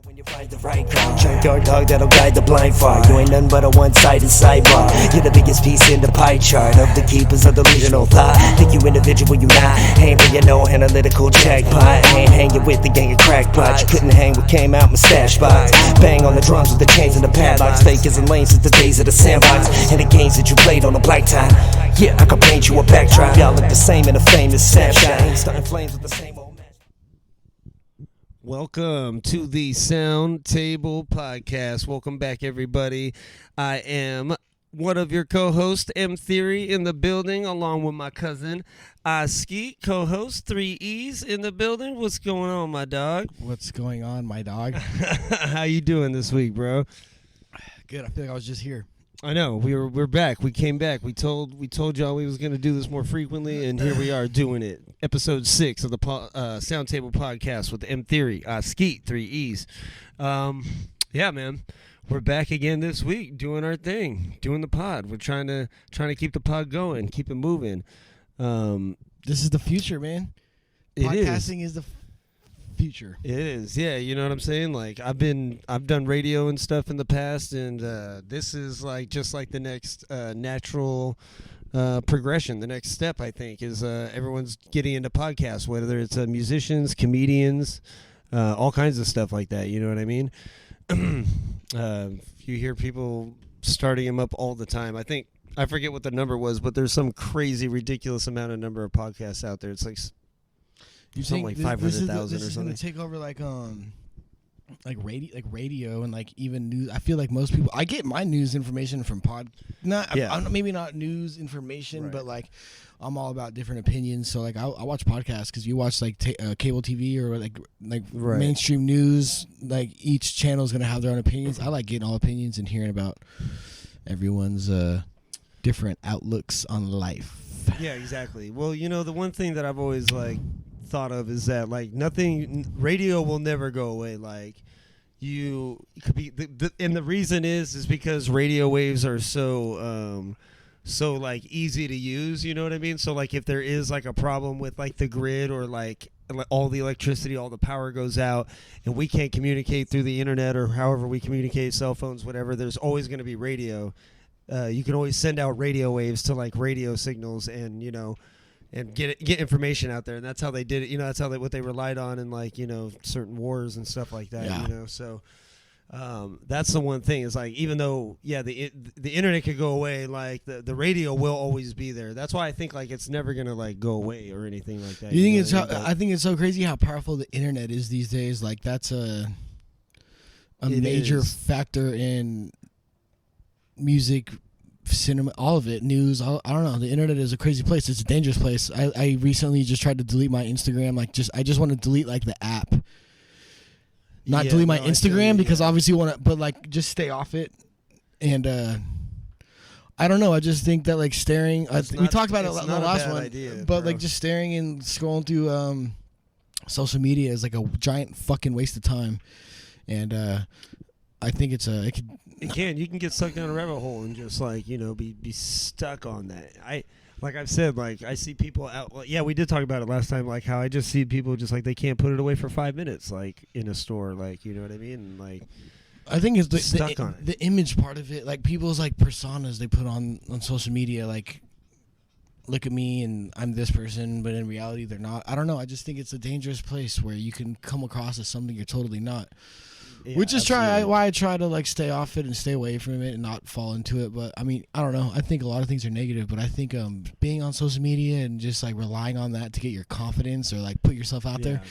When you find the right car, junkyard dog that'll guide the blind far. You ain't nothing but a one-sided sidebar. You're the biggest piece in the pie chart of the keepers of delusional thought. Think you individual, you not. Ain't for your no analytical jackpot. Ain't hanging with the gang of crackpots. You couldn't hang what came out my stash box. Bang on the drums with the chains and the padlocks. Fakers and lanes since the days of the sandbox. And the games that you played on the black tie. Yeah, I could paint you a backdrop. Y'all look the same in a famous snapshot. Ain't starting flames with the same old. Welcome to the Sound Table Podcast. Welcome back, everybody. I am one of your co-hosts, M Theory, in the building, along with my cousin, Oskeeet, co-host, 3 E's in the building. What's going on, my dog? What's going on, my dog? How you doing this week, bro? Good. I feel like I was just here. I know. We're back. We came back. We told y'all we was going to do this more frequently, and here we are doing it. Episode 6 of the Sound Table Podcast with M Theory, Oskeeet, 3 E's. Yeah, man. We're back again this week doing our thing, doing the pod. We're trying to keep the pod going, keep it moving. This is the future, man. Podcasting is the future. It is, yeah. You know what I'm saying? Like I've done radio and stuff in the past, and this is like just like the next natural progression. The next step, I think, is everyone's getting into podcasts, whether it's musicians, comedians, all kinds of stuff like that. You know what I mean? You hear people starting them up all the time. I forget what the number was, but there's some crazy, ridiculous amount of number of podcasts out there. It's like something like 500,000 or something. This is going to take over like radio and like even news. I feel like most people. I get my news information from maybe not news information, right. But like I'm all about different opinions. So like I watch podcasts because you watch like cable TV or like right. Mainstream news. Like each channel is going to have their own opinions. I like getting all opinions and hearing about everyone's different outlooks on life. Yeah, exactly. Well, you know, the one thing that I've always like thought of is that like radio will never go away. Like you could be and the reason is because radio waves are so like easy to use, you know what I mean? So like if there is like a problem with like the grid or like all the electricity, all the power goes out and we can't communicate through the internet or however we communicate, cell phones, whatever, there's always going to be radio. You can always send out radio waves to like radio signals and, you know, and get information out there, and that's how they did it. You know, that's how what they relied on in like, you know, certain wars and stuff like that. Yeah. You know, so that's the one thing is like even though the internet could go away, like the radio will always be there. That's why I think like it's never gonna like go away or anything like that. You think it's I think it's so crazy how powerful the internet is these days. Like that's a major factor in music, cinema, all of it, news. I don't know. The internet is a crazy place. It's a dangerous place. I recently just tried to delete my Instagram. I just want to delete like the app, delete my Instagram because obviously want to, but like just stay off it. And I don't know. I just think that like staring. We talked about it in the last one, idea, but like just staring and scrolling through social media is like a giant fucking waste of time. And I think you can get sucked down a rabbit hole and just like, you know, be stuck on that. Like I've said, like I see people out. Like, yeah, we did talk about it last time. Like how I just see people just like they can't put it away for 5 minutes, like in a store, like you know what I mean. And, like I think it's the image part of it, like people's like personas they put on social media, like look at me and I'm this person, but in reality they're not. I don't know. I just think it's a dangerous place where you can come across as something you're totally not. Yeah, which is why I try to like stay off it and stay away from it and not fall into it. But I mean, I don't know. I think a lot of things are negative, but I think being on social media and just like relying on that to get your confidence or like put yourself out there.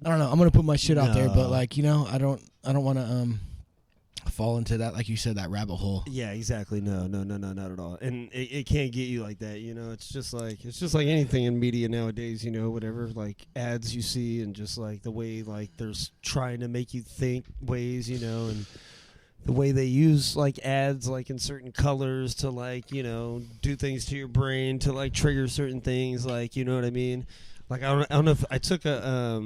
I don't know. I'm gonna put my shit out there, but like, you know, I don't want to fall into that, like you said, that rabbit hole. Yeah, exactly. No, not at all. And it can't get you like that, you know. It's just like anything in media nowadays, you know, whatever like ads you see and just like the way like there's trying to make you think ways, you know, and the way they use like ads like in certain colors to like, you know, do things to your brain to like trigger certain things, like, you know what I mean? Like I don't know if I took a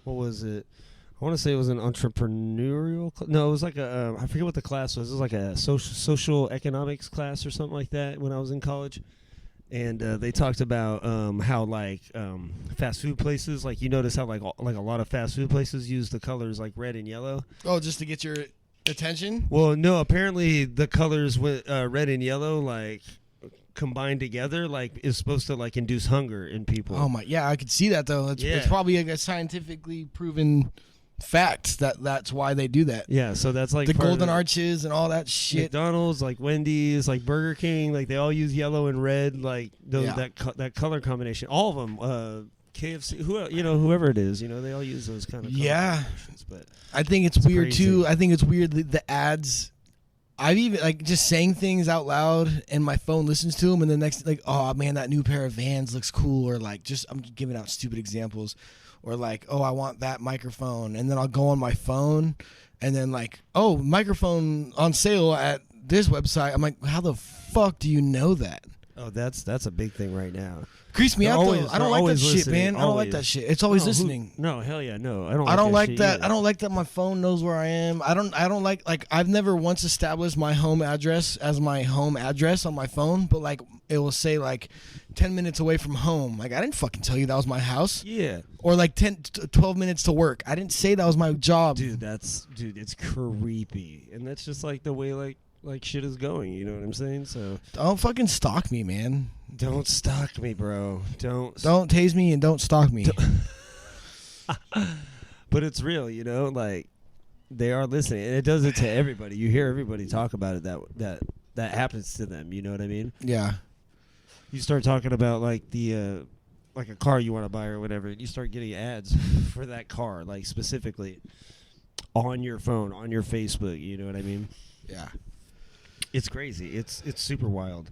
what was it? I want to say it was an entrepreneurial no, it was like I forget what the class was. It was like a social economics class or something like that when I was in college. and they talked about how like fast food places, like you notice how like a lot of fast food places use the colors like red and yellow. Oh, just to get your attention? Well, no, apparently the colors with red and yellow like combined together like is supposed to like induce hunger in people. Oh my, yeah, I could see that though. It's probably a scientifically proven fact that's why they do that. Yeah, so that's like the golden arches and all that shit. McDonald's, like Wendy's, like Burger King, like they all use yellow and red, like that color combination. All of them. KFC, whoever it is, they all use those kind of color combinations. But I think it's weird crazy. too. I think it's weird the ads. I've even like just saying things out loud and my phone listens to them, and the next like, oh man, that new pair of Vans looks cool, or like just I'm giving out stupid examples, or like, oh, I want that microphone, and then I'll go on my phone, and then like, oh, microphone on sale at this website. I'm like, how the fuck do you know that? Oh, that's a big thing right now. Creeps me out though. I don't like that shit, man. I don't like that shit. It's always listening. No, hell yeah, no. I don't like that. Either. I don't like that my phone knows where I am. I don't like I've never once established my home address as my home address on my phone, but like it will say like 10 minutes away from home. Like I didn't fucking tell you that was my house. Yeah. Or like 12 minutes to work. I didn't say that was my job. Dude, it's creepy. And that's just like the way like shit is going, you know what I'm saying? So don't fucking stalk me, man. Don't stalk me, bro. Don't tase me and don't stalk me. But it's real, like they are listening, and it does it to everybody. You hear everybody talk about it that happens to them, you know what I mean? Yeah. You start talking about like the like a car you want to buy or whatever, and you start getting ads for that car, like specifically on your phone, on your Facebook, you know what I mean? Yeah. It's crazy. It's super wild.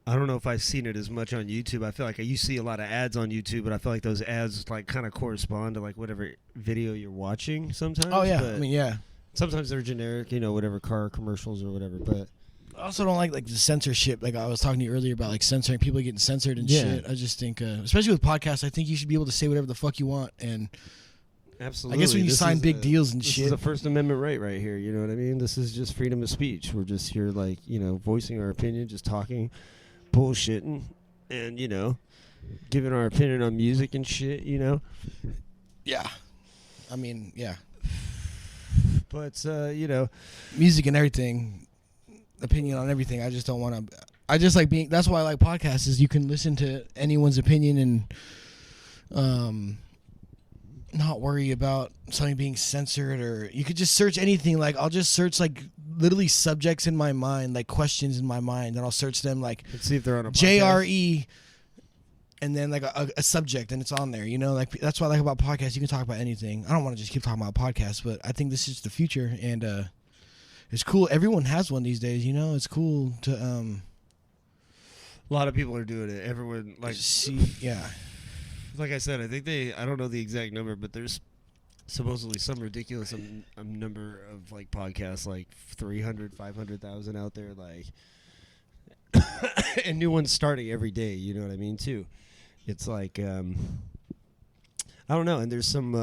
I don't know if I've seen it as much on YouTube. I feel like you see a lot of ads on YouTube, but I feel like those ads like kind of correspond to like whatever video you're watching sometimes. Oh yeah, but I mean yeah. Sometimes they're generic, whatever car commercials or whatever. But I also don't like the censorship. Like I was talking to you earlier about like censoring people getting censored and shit. I just think, especially with podcasts, I think you should be able to say whatever the fuck you want. And absolutely, I guess when you sign big deals and shit, this is a First Amendment right here. You know what I mean? This is just freedom of speech. We're just here, like voicing our opinion, just talking, bullshitting, and giving our opinion on music and shit. Yeah, I mean, yeah. But music and everything, opinion on everything. I just don't want to. I just like being. That's why I like podcasts. Is you can listen to anyone's opinion and not worry about something being censored, or you could just search anything. Like I'll just search like literally subjects in my mind, like questions in my mind, and I'll search them like let's see if they're on a podcast. JRE, and then like a subject, and it's on there. Like that's what I like about podcasts. You can talk about anything. I don't want to just keep talking about podcasts, but I think this is the future, and it's cool. Everyone has one these days. It's cool to. A lot of people are doing it. Everyone like see, yeah. Like I said, I think I don't know the exact number, but there's supposedly some ridiculous number of like podcasts, like 300, 500,000 out there, like, and new ones starting every day. You know what I mean? Too. It's like I don't know, and there's some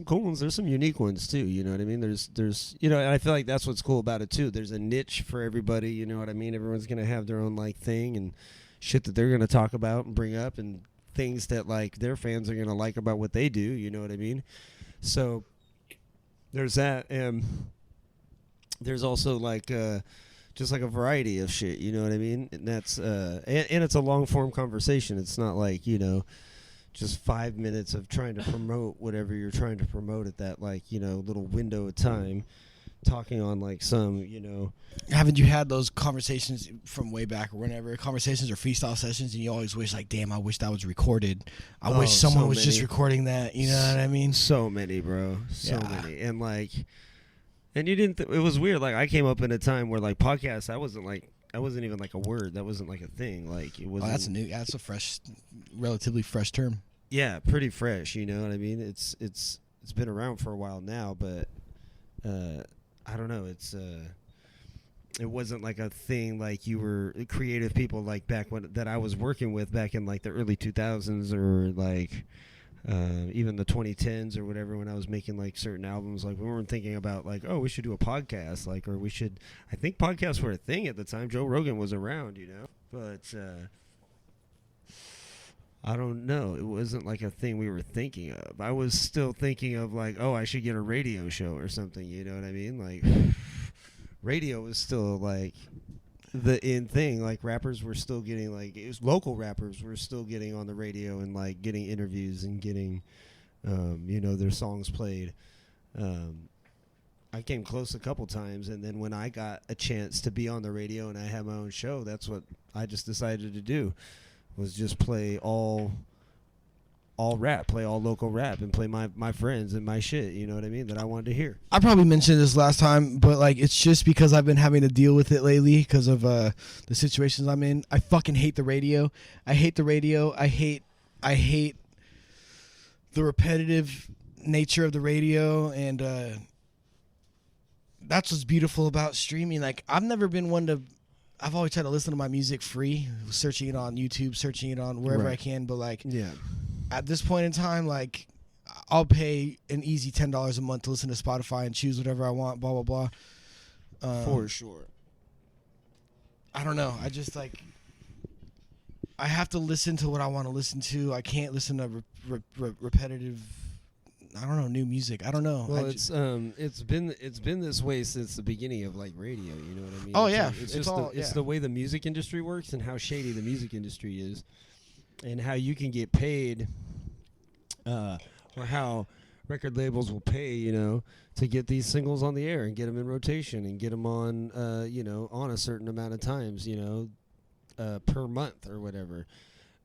cool ones. There's some unique ones too. You know what I mean? There's and I feel like that's what's cool about it too. There's a niche for everybody. You know what I mean? Everyone's gonna have their own like thing and shit that they're gonna talk about and bring up, and things that like their fans are gonna like about what they do. You know what I mean? So there's that, and there's also like just like a variety of shit. You know what I mean? And that's and it's a long form conversation. It's not like just 5 minutes of trying to promote whatever you're trying to promote at that like little window of time, talking on like some Haven't you had those conversations from way back or whenever, conversations or freestyle sessions, and you always wish like, damn, I wish that was recorded. I wish someone was just recording that. You know what I mean? So many, bro. So many. And like, and you didn't. It was weird. Like I came up in a time where like podcasts, I wasn't even like a word. That wasn't like a thing. Like it was. Oh, that's a fresh, relatively fresh term. Yeah, pretty fresh. You know what I mean? It's been around for a while now, but I don't know. It wasn't like a thing like you were creative people like back when that I was working with back in like the early 2000s or like even the 2010s or whatever, when I was making like certain albums, like we weren't thinking about like, oh, we should do a podcast, like, or we should. I think podcasts were a thing at the time. Joe Rogan was around, you know, but I don't know. It wasn't like a thing we were thinking of. I was still thinking of like, oh, I should get a radio show or something. You know what I mean? Like, radio was still like the in thing. Like rappers were still getting like, it was local rappers were still getting on the radio and like getting interviews and getting, you know, their songs played. I came close a couple times, and then when I got a chance to be on the radio and I had my own show, that's what I just decided to do. Was just play all rap, play all local rap, and play my friends and my shit, you know what I mean, that I wanted to hear. I probably mentioned this last time, but like it's just because I've been having to deal with it lately because of the situations I'm in. I fucking hate the radio. I hate the radio. I hate the repetitive nature of the radio, and that's what's beautiful about streaming. Like I've never been one to. I've always tried to listen to my music free, searching it on YouTube, searching it on wherever I can. But like, at this point in time, like, I'll pay an easy $10 a month to listen to Spotify and choose whatever I want. Blah blah blah. For sure. I don't know. I just like. I have to listen to what I want to listen to. I can't listen to repetitive. I don't know, new music. I don't know. Well, it's been this way since the beginning of like radio. You know what I mean? Oh yeah, it's the way the music industry works and how shady the music industry is, and how you can get paid, or how record labels will pay, you know, to get these singles on the air and get them in rotation and get them on, you know, on a certain amount of times, you know, per month or whatever.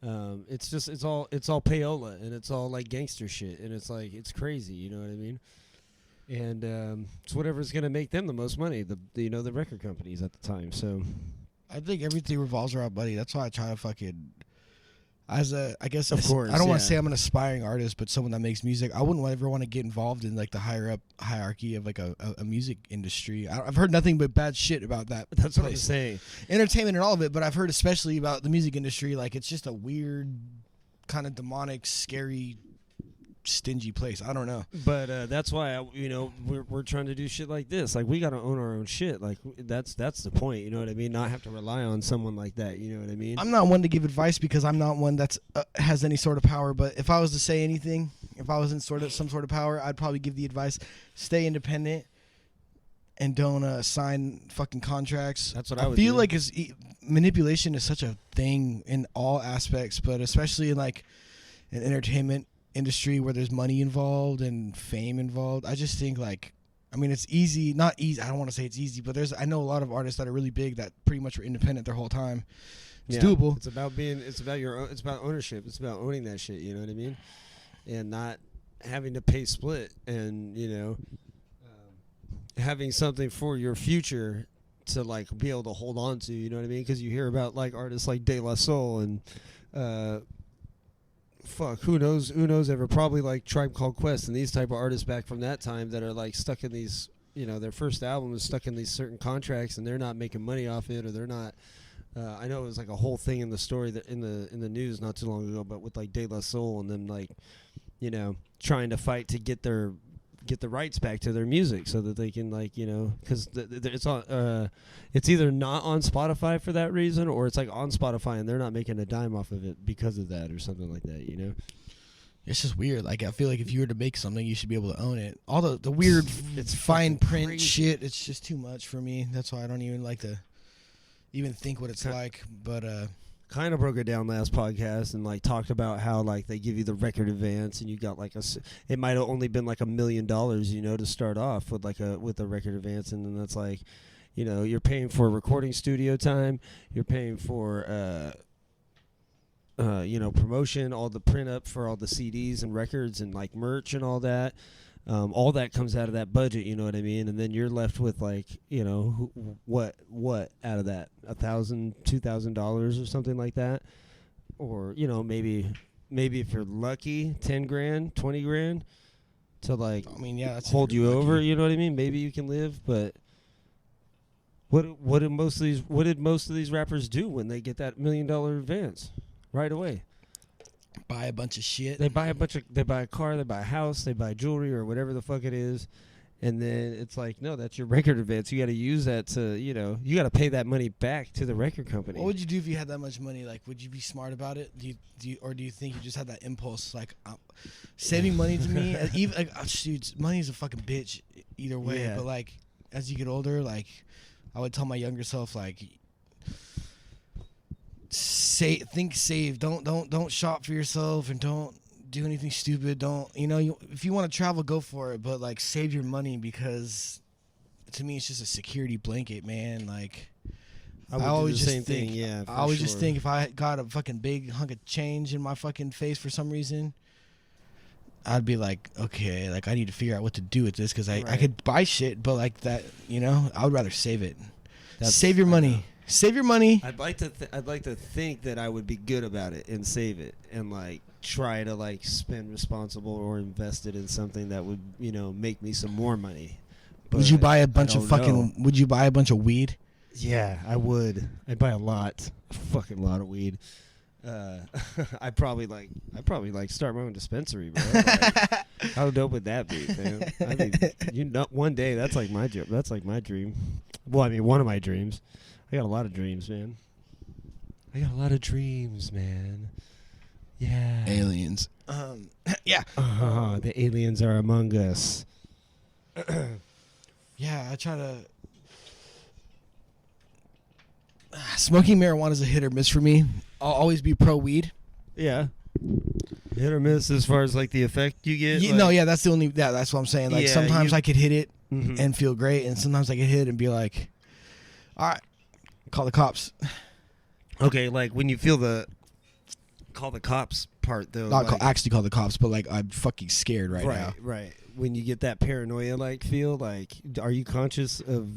It's all payola, and it's all like gangster shit, and it's like it's crazy, you know what I mean? And it's whatever's gonna make them the most money, the you know, the record companies at the time. So I think everything revolves around money. That's why I try to fucking I guess of course, I don't want to say I'm an aspiring artist, but someone that makes music. I wouldn't ever want to get involved in like the higher up hierarchy of like a music industry. I've heard nothing but bad shit about that. That's what I'm saying. Entertainment and all of it, but I've heard especially about the music industry. Like it's just a weird, kind of demonic, scary, stingy place. I don't know. But that's why we're trying to do shit like this. Like we got to own our own shit. Like that's the point. You know what I mean? Not have to rely on someone like that. You know what I mean? I'm not one to give advice because I'm not one that's has any sort of power. But if I was to say anything, if I was in some sort of power, I'd probably give the advice: stay independent and don't sign fucking contracts. That's what I would feel do. like manipulation is such a thing in all aspects, but especially in like an entertainment industry where there's money involved and fame involved. I just think like, I mean, it's easy, not easy. I don't want to say it's easy, but I know a lot of artists that are really big that pretty much were independent their whole time. It's doable. It's about it's about ownership. It's about owning that shit. You know what I mean? And not having to pay split, and you know, having something for your future to like be able to hold on to. You know what I mean? Because you hear about like artists like De La Soul and who knows ever, probably like Tribe Called Quest and these type of artists back from that time that are like stuck in these, you know, their first album is stuck in these certain contracts and they're not making money off it, or they're not. I know it was like a whole thing in the story that in the news not too long ago, but with like De La Soul and them like, you know, trying to fight to get the rights back to their music so that they can like, you know, because it's on it's either not on Spotify for that reason, or it's like on Spotify and they're not making a dime off of it because of that or something like that, you know. It's just weird. Like I feel like if you were to make something, you should be able to own it. All the weird it's fine print crazy shit, it's just too much for me. That's why I don't even like to even think what it's like. But kind of broke it down last podcast and like talked about how like they give you the record advance and you got like it might have only been like $1 million, you know, to start off with like a record advance, and then that's like, you know, you're paying for recording studio time, you're paying for you know, promotion, all the print up for all the CDs and records and like merch and all that. All that comes out of that budget, you know what I mean? And then you're left with like, you know, what out of that, $1,000, $2,000 or something like that, or you know, maybe if you're lucky, 10 grand, 20 grand to like, I mean, yeah, that's hold you lucky. over, you know what I mean? Maybe you can live, but what did most of these rappers do when they get that $1 million advance right away? buy a bunch of shit. They buy a car, they buy a house, they buy jewelry or whatever the fuck it is. And then it's like, no, that's your record advance. You got to use that to, you got to pay that money back to the record company. What would you do if you had that much money? Like, would you be smart about it? Do you think you just had that impulse, like, saving money to me? Even shoot, money is a fucking bitch either way. Yeah. But like, as you get older, like, I would tell my younger self, like, save. Don't shop for yourself, and don't do anything stupid. Don't if you want to travel, go for it, but like save your money, because to me it's just a security blanket, man. Like I always do the same thing. Yeah, I always just think if I got a fucking big hunk of change in my fucking face for some reason, I'd be like, okay, like I need to figure out what to do with this, because I could buy shit, but like that, I would rather save it. Save your money. Save your money. I'd like to think that I would be good about it and save it and like try to like spend responsible or invest it in something that would make me some more money. But would you buy a bunch of know. Would you buy a bunch of weed? Yeah, I would. I'd buy a fucking lot of weed. I'd probably start my own dispensary, bro. Like, how dope would that be, man? I mean, one day that's like my job. That's like my dream. Well, I mean, one of my dreams. I got a lot of dreams, man. Yeah. Aliens. Yeah. The aliens are among us. Yeah, I try to. Smoking marijuana is a hit or miss for me. I'll always be pro weed. Yeah. Hit or miss as far as like the effect you get. That's the only. Yeah, that's what I'm saying. Like sometimes I could hit it and feel great, and sometimes I could hit and be like, all right, call the cops. Okay, like when you feel the call the cops part though. Actually call the cops, but like I'm fucking scared right now. Right. When you get that paranoia like feel, like are you conscious of,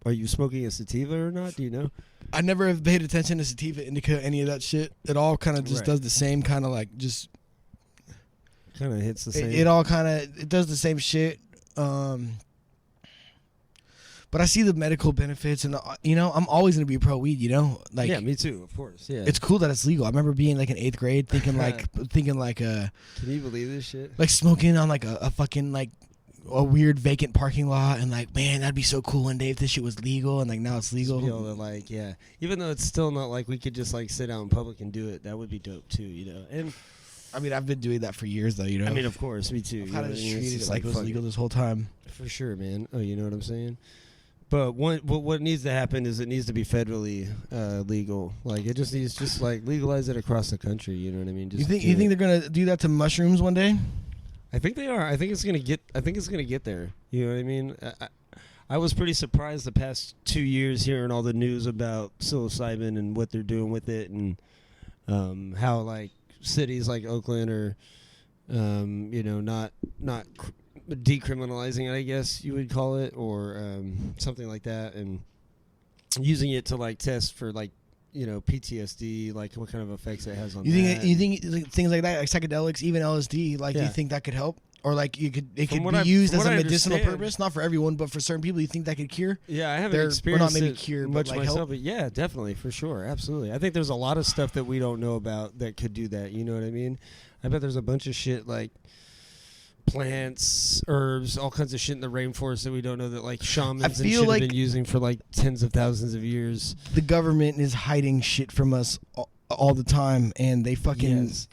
are you smoking a sativa or not? Do you know? I never have paid attention to sativa, indica, any of that shit. It all kind of just does the same kind of like just. Kind of hits the same. It all kind of it does the same shit. But I see the medical benefits, and I'm always gonna be pro weed. Like yeah, me too, of course. Yeah, it's cool that it's legal. I remember being like in 8th grade, thinking like Can you believe this shit? Like smoking on like a fucking like a weird vacant parking lot, and like, man, that'd be so cool one day if this shit was legal, and like now it's legal. Just be able to, like, yeah, even though it's still not like we could just like sit out in public and do it, that would be dope too, And I mean, I've been doing that for years though, I mean, of course, me too. I've kind of just treated it like it was legal this whole time. For sure, man. Oh, you know what I'm saying? But what needs to happen is it needs to be federally legal. Like it just needs like legalize it across the country. You know what I mean? Just you think they're gonna do that to mushrooms one day? I think they are. I think it's gonna get there. You know what I mean? I was pretty surprised the past 2 years hearing all the news about psilocybin and what they're doing with it, and how like cities like Oakland are, not decriminalizing it, I guess you would call it, or something like that, and using it to like test for like PTSD, like what kind of effects it has on. You think things like that, like psychedelics, even LSD, like do you think that could help, or like it could be used as a medicinal purpose, not for everyone, but for certain people, you think that could cure? Yeah, I haven't experienced not maybe cure much but like myself, help? but yeah, definitely, for sure, absolutely. I think there's a lot of stuff that we don't know about that could do that. You know what I mean? I bet there's a bunch of shit like plants, herbs, all kinds of shit in the rainforest that we don't know that like shamans and shit have been using for like tens of thousands of years. The government is hiding shit from us all the time, and they fucking. Yes.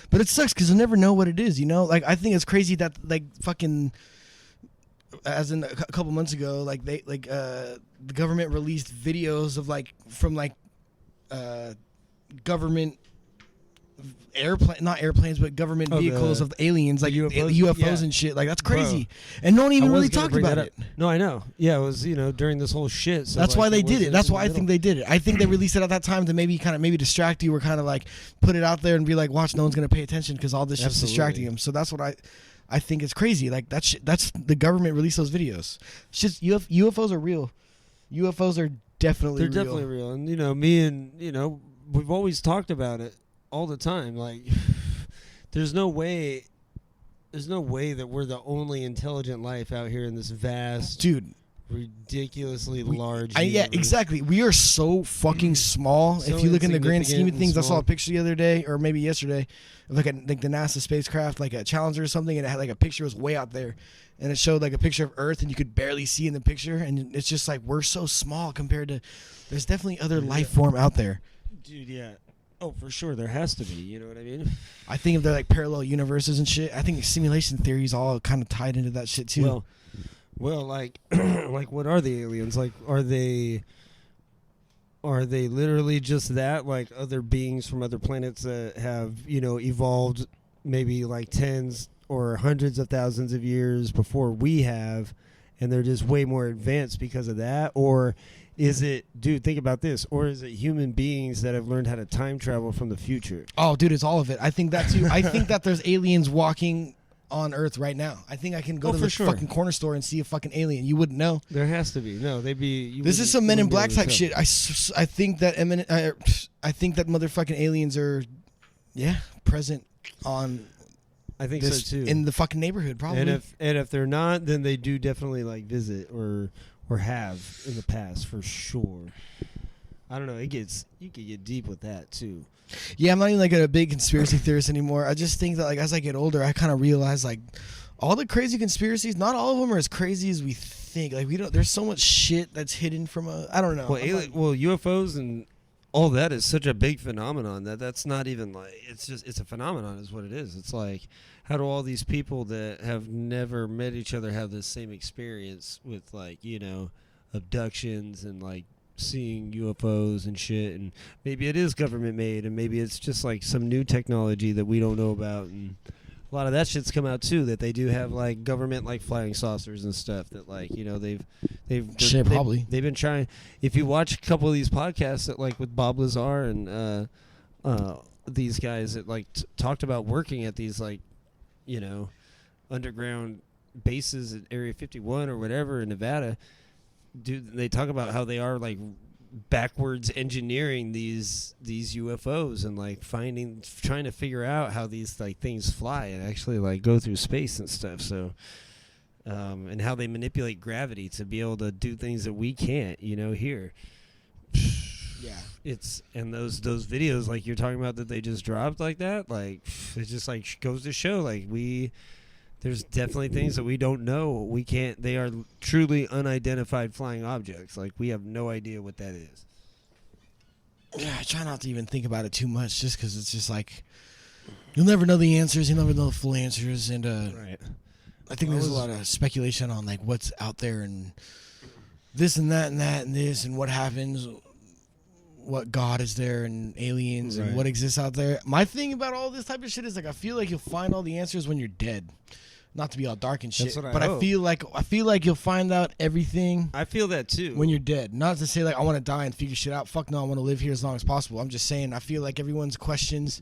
But it sucks because you'll never know what it is. Like I think it's crazy that like fucking. As in a couple months ago, like the government released videos of like from like government. Not airplanes, but government vehicles of aliens, like UFOs and shit. Like that's crazy, and no one even really talked about it. No, I know. Yeah, it was during this whole shit. So that's why they did it. That's why I think they did it. I think they released it at that time to maybe distract you, or kind of like put it out there and be like, watch, no one's gonna pay attention because all this shit's distracting them. So that's what I think is crazy. Like that's the government released those videos. Shit, UFOs are real. UFOs are definitely real. They're definitely real, and me and we've always talked about it all the time. Like there's no way that we're the only intelligent life out here in this vast ridiculously large. Yeah, universe. exactly. We are so fucking small. So if you look in the grand scheme of insignificant things, I and saw a small. picture the other day, or maybe yesterday, of like the NASA spacecraft, like a Challenger or something, and it had like a picture was way out there, and it showed like a picture of Earth, and you could barely see in the picture, and it's just like we're so small compared to. There's definitely other life form out there. Dude, yeah. Oh, for sure, there has to be. You know what I mean? I think if they're like parallel universes and shit, I think simulation theory is all kind of tied into that shit too. Well, like, like, what are the aliens? Like, are they literally just that? Like, other beings from other planets that have, evolved maybe like tens or hundreds of thousands of years before we have, and they're just way more advanced because of that? Or is it, dude, think about this, or is it human beings that have learned how to time travel from the future? Oh, dude, it's all of it. I think that too. I think that there's aliens walking on Earth right now. I think I can go to the fucking corner store and see a fucking alien. You wouldn't know. There has to be. No, they'd be. This is some Men in Black type shit. I think that I think that motherfucking aliens are, present on. I think this, so too. In the fucking neighborhood, probably. And if they're not, then they do definitely like visit or have in the past for sure. I don't know. You could get deep with that too. Yeah, I'm not even like a big conspiracy theorist anymore. I just think that like as I get older, I kind of realize like all the crazy conspiracies, not all of them are as crazy as we think. Like we don't. There's so much shit that's hidden from I don't know. Well, UFOs and all that is such a big phenomenon that's not even like it's a phenomenon is what it is. It's like, how do all these people that have never met each other have the same experience with like abductions and like seeing UFOs and shit? And maybe it is government made, and maybe it's just like some new technology that we don't know about, and a lot of that shit's come out too, that they do have like government like flying saucers and stuff that like they've been trying. If you watch a couple of these podcasts that like with Bob Lazar and these guys that like talked about working at these like underground bases at Area 51 or whatever in Nevada, dude, they talk about how they are like backwards engineering these UFOs and like trying to figure out how these like things fly and actually like go through space and stuff. So and how they manipulate gravity to be able to do things that we can't here. Yeah, it's and those videos like you're talking about that they just dropped like that, like it just like goes to show like there's definitely things that we don't know. We can't. They are truly unidentified flying objects. Like we have no idea what that is. Yeah, I try not to even think about it too much, just because it's just like you'll never know the answers. You'll never know the full answers, and right. I think there's a lot of speculation on like what's out there and this and that and that and this and what happens. What God is there and aliens and what exists out there. My thing about all this type of shit is like I feel like you'll find all the answers when you're dead. Not to be all dark and shit, but I feel like you'll find out everything. I feel that too when you're dead. Not to say like I want to die and figure shit out. Fuck no, I want to live here as long as possible. I'm just saying I feel like everyone's questions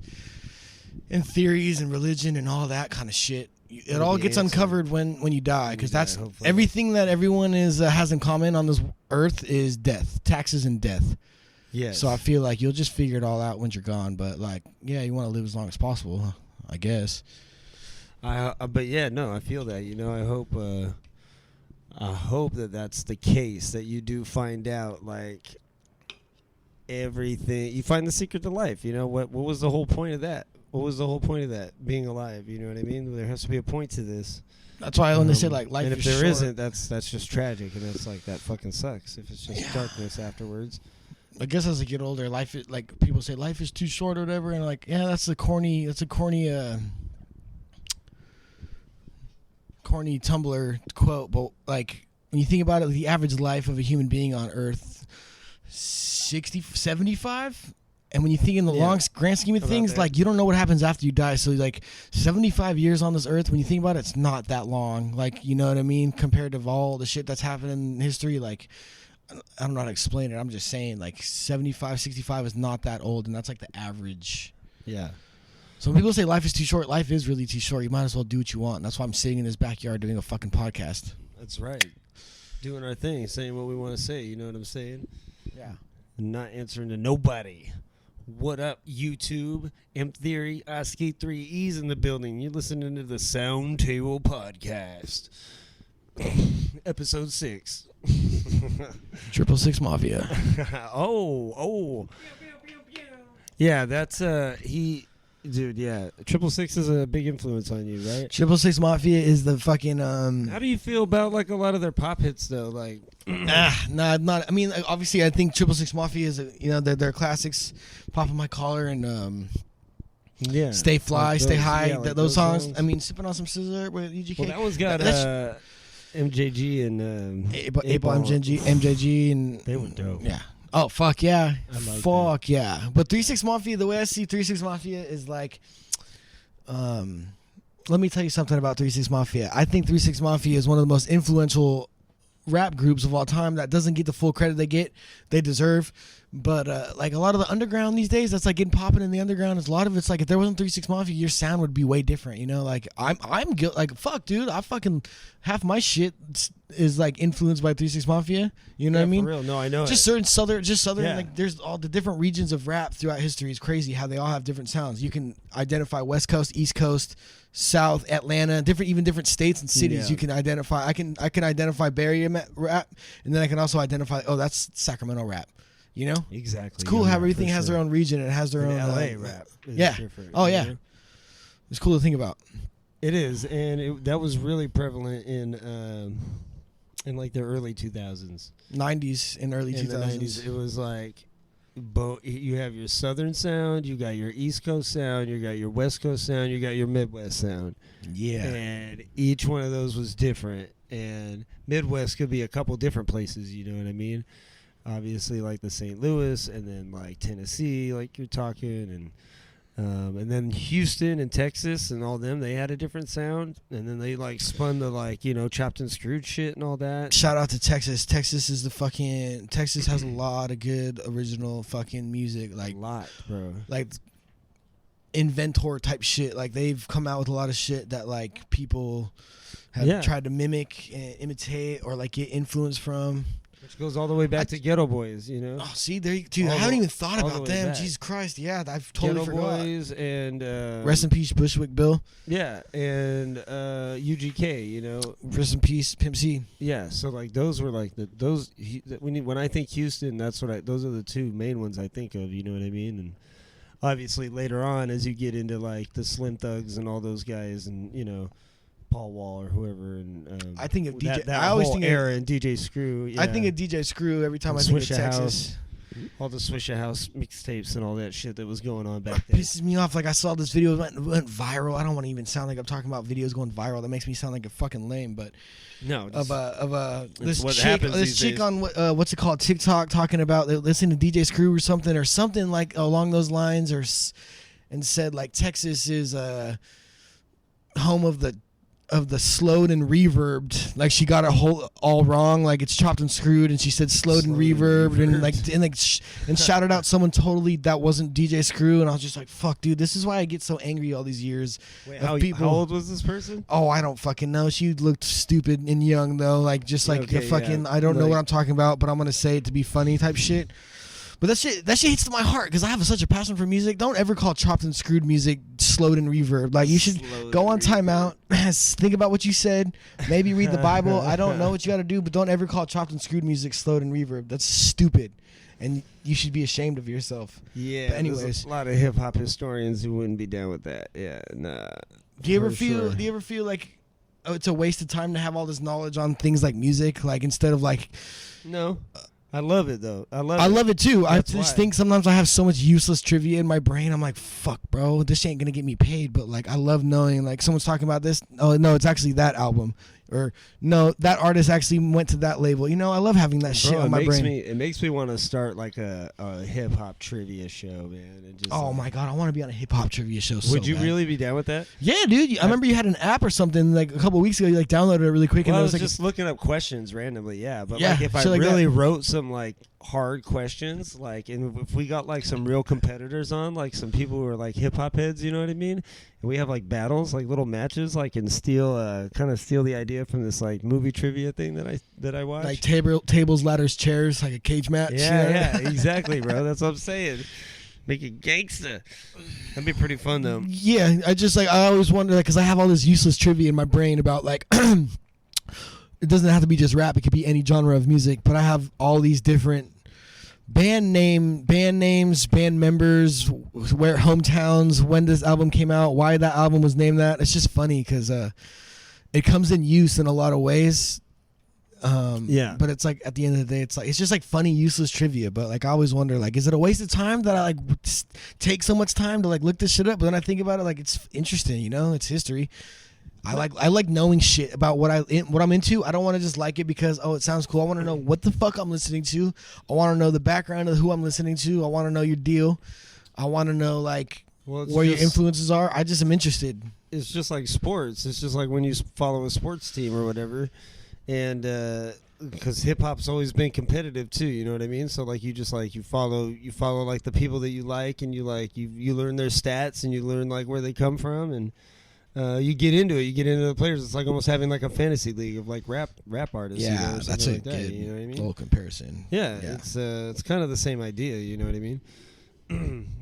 and theories and religion and all that kind of shit. It all gets uncovered when you die, because that's everything that everyone has in common on this earth is death, taxes, and death. Yes. So I feel like you'll just figure it all out once you're gone. But like, yeah, you want to live as long as possible, I guess. But yeah, no, I feel that. I hope that that's the case. That you do find out like everything. You find the secret to life. What was the whole point of that? What was the whole point of that? Being alive. You know what I mean? There has to be a point to this. That's why when they say like life is short. And if there isn't, that's just tragic, and that's like that fucking sucks. If it's just darkness afterwards. I guess as I get older, life is, like people say life is too short or whatever, and like that's a corny Tumblr quote, but like when you think about it, the average life of a human being on Earth 75, and when you think in the long grand scheme of things, like you don't know what happens after you die, so like 75 years on this Earth, when you think about it, it's not that long, like you know what I mean, compared to all the shit that's happened in history. Like I don't know how to explain it. I'm just saying, like, 75, 65 is not that old, and that's, like, the average. Yeah. So when people say life is too short, life is really too short. You might as well do what you want. And that's why I'm sitting in this backyard doing a fucking podcast. That's right. Doing our thing, saying what we want to say. You know what I'm saying? Yeah. Not answering to nobody. What up, YouTube? M Theory, Oskeeet 3E's in the building. You're listening to the Sound Table Podcast. Episode 6. 666 Mafia. oh. Yeah, that's he. Dude, yeah, 666 is a big influence on you, right? 666 Mafia is the fucking. How do you feel about like a lot of their pop hits though? Like, not. I mean, obviously, I think 666 Mafia is, their classics. Pop in My Collar and yeah, Stay Fly, like Stay those, High. yeah, like those songs. I mean, Sipping on Some Scissor with UGK. Well, that one's got MJG and April MJG, and they were dope. Yeah. Oh fuck yeah, like yeah. But 36 Mafia, the way I see 36 Mafia is like, let me tell you something about 36 Mafia. I think 36 Mafia is one of the most influential rap groups of all time that doesn't get the full credit they deserve. But like a lot of the underground these days, that's like getting popping in the underground. Is a lot of it's like if there wasn't 36 Mafia, your sound would be way different. Like I'm guilty. Like fuck, dude, I fucking half my shit is like influenced by 36 Mafia. You know what I mean? For real. No, I know. Just southern. Yeah. Like there's all the different regions of rap throughout history. It's crazy how they all have different sounds. You can identify West Coast, East Coast, South, Atlanta, different states and cities. Yeah. You can identify. I can identify Bay Area rap, and then I can also identify. Oh, that's Sacramento rap. Exactly. It's cool how everything has their own region and it has their own LA rap. Yeah. Oh yeah. It's cool to think about. It is, and that was really prevalent in like the early 2000s, 90s and early 2000s. In the 90s, it was like you have your southern sound, you got your East Coast sound, you got your West Coast sound, you got your Midwest sound. Yeah. And each one of those was different, and Midwest could be a couple different places, you know what I mean? Obviously, like the St. Louis, and then like Tennessee, like you're talking, and then Houston and Texas and all them, they had a different sound, and then they like spun the like chopped and screwed shit and all that. Shout out to Texas. Texas has a lot of good original fucking music, like a lot, bro. Like inventor type shit. Like they've come out with a lot of shit that like people have tried to mimic and imitate or like get influence from. Which goes all the way back to Ghetto Boys, Oh, see, dude, I haven't even thought about them. Back. Jesus Christ, yeah, I've totally Ghetto forgot. Boys and Rest in peace, Bushwick Bill. Yeah, and UGK, Rest in peace, Pimp C. Yeah, so like those were like when I think Houston, those are the two main ones I think of. You know what I mean? And obviously later on, as you get into like the Slim Thugs and all those guys, and Paul Wall or whoever, and I think of DJ. That I always whole think era and DJ Screw. Yeah. I think of DJ Screw every time I think of Texas. All the Swisher House mixtapes and all that shit that was going on back then. Pisses me off. Like I saw this video went viral. I don't want to even sound like I'm talking about videos going viral. That makes me sound like a fucking lame. But no, this chick on what's it called, TikTok, talking about listening to DJ Screw or something like along those lines, and said like Texas is home of the slowed and reverbed. Like she got it all wrong. Like it's chopped and screwed, and she said slowed and reverbed, and shouted out someone totally that wasn't DJ Screw. And I was just like, fuck, dude, this is why I get so angry all these years. Wait, how old was this person? Oh, I don't fucking know. She looked stupid and young though, like just like okay, the fucking yeah. I don't know what I'm talking about, but I'm gonna say it to be funny type shit. But that shit hits to my heart because I have such a passion for music. Don't ever call chopped and screwed music slowed and reverb. Like you should go on timeout, think about what you said, maybe read the Bible. I don't know what you got to do, but don't ever call chopped and screwed music slowed and reverb. That's stupid, and you should be ashamed of yourself. Yeah. But anyways, there's a lot of hip hop historians who wouldn't be down with that. Yeah. Nah. Do you ever feel like it's a waste of time to have all this knowledge on things like music, like instead of like? No. I love it though. I love it too. That's I just why. think sometimes I have so much useless trivia in my brain. I'm like, fuck, bro, this ain't gonna get me paid. But like, I love knowing like someone's talking about this. Oh no, it's actually that album, or no, that artist actually went to that label. I love having that shit on my brain. It makes me want to start like a hip hop trivia show, man. And just, my god, I want to be on a hip hop trivia show. Would you really be down with that? Yeah, dude. I remember you had an app or something like a couple weeks ago. You like downloaded it really quick, Well, and I it was like just looking up questions randomly. Yeah, but Yeah, like if I shit like really that. wrote some like hard questions, like, and if we got like some real competitors on, like some people who are like hip hop heads, you know what I mean? And we have like battles, like little matches, like and kind of steal the idea from this like movie trivia thing that I watched. like tables, ladders, chairs, like a cage match. Yeah, exactly, bro. That's what I'm saying. Make it gangsta. That'd be pretty fun though. Yeah, I always wonder because I have all this useless trivia in my brain about like it doesn't have to be just rap. It could be any genre of music. But I have all these different band names, band members, where hometowns, when this album came out, why that album was named that. It's just funny because it comes in use in a lot of ways. But it's like at the end of the day, it's just like funny, useless trivia. But like I always wonder, like, is it a waste of time that I like take so much time to like look this shit up? But then I think about it, like it's interesting, you know, it's history. I like knowing shit about what I'm into. I don't want to just like it because it sounds cool. I want to know what the fuck I'm listening to. I want to know the background of who I'm listening to. I want to know your deal. I want to know like where your influences are. I just am interested. It's just like sports. It's just like when you follow a sports team or whatever. And because hip hop's always been competitive too, you know what I mean? So like you follow like the people that you like, and you learn their stats, and you learn like where they come from, and you get into it. You get into the players. It's like almost having like a fantasy league of like rap artists. Yeah, you know, or that's a like good that, you know what I mean? little comparison. Yeah, it's kind of the same idea. You know what I mean?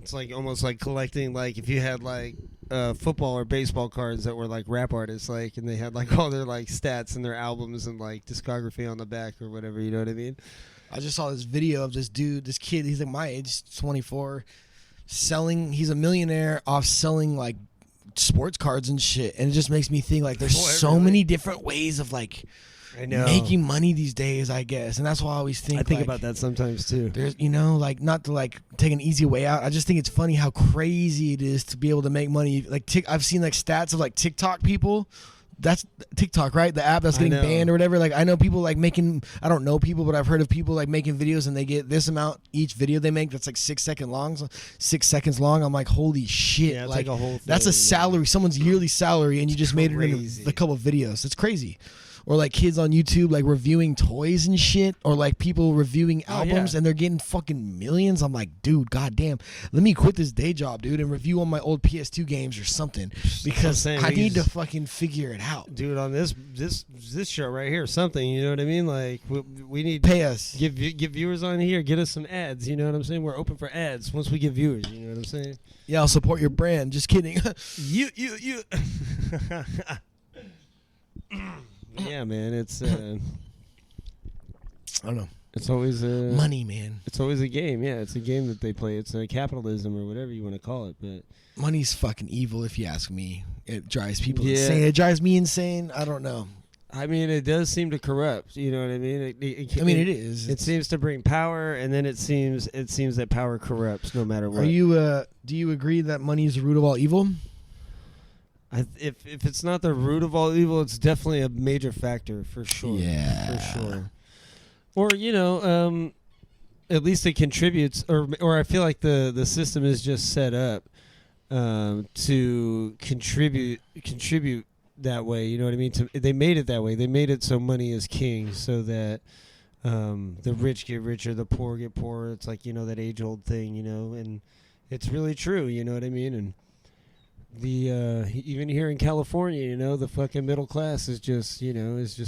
It's like almost like collecting, like if you had like football or baseball cards that were like rap artists, like, and they had like all their like stats and their albums and like discography on the back or whatever. You know what I mean? I just saw this video of this dude, this kid. He's like my age, 24, selling. He's a millionaire off selling like sports cards and shit. And it just makes me think like there's so many different ways of like making money these days, I guess. And that's why I always think about that sometimes too. There's, you know, like not to like take an easy way out. I just think it's funny how crazy it is to be able to make money. Like I've seen like stats of like TikTok people. That's TikTok, right? The app that's getting banned or whatever. Like I know people like making, I don't know people, but I've heard of people like making videos and they get this amount each video they make that's like 6 seconds long. So 6 seconds long. I'm like, holy shit. Yeah, it's like a whole thing. That's a salary, someone's yearly salary, and you just made it in a couple of videos. It's crazy. Or like kids on YouTube like reviewing toys and shit, or like people reviewing albums and they're getting fucking millions. I'm like, dude, goddamn, let me quit this day job, dude, and review on my old PS2 games or something, because I need to fucking figure it out, dude. On this show right here, something, you know what I mean? Like we need pay us, give viewers on here, get us some ads. You know what I'm saying? We're open for ads once we get viewers. You know what I'm saying? Yeah, I'll support your brand. Just kidding. you. Yeah, man, it's I don't know. It's always money, man. It's always a game. Yeah, it's a game that they play. It's capitalism or whatever you want to call it. But money's fucking evil, if you ask me. It drives people insane. It drives me insane. I don't know. I mean, it does seem to corrupt. You know what I mean? It is. It seems to bring power, and then it seems that power corrupts no matter what. Are you? Do you agree that money is the root of all evil? If it's not the root of all evil, it's definitely a major factor for sure. Yeah, for sure. Or you know, at least it contributes, or I feel like the system is just set up to contribute that way. You know what I mean? They made it that way. They made it so money is king, so that the rich get richer, the poor get poorer. It's like, you know, that age old thing, you know, and it's really true. You know what I mean? And even here in California, you know, the fucking middle class is just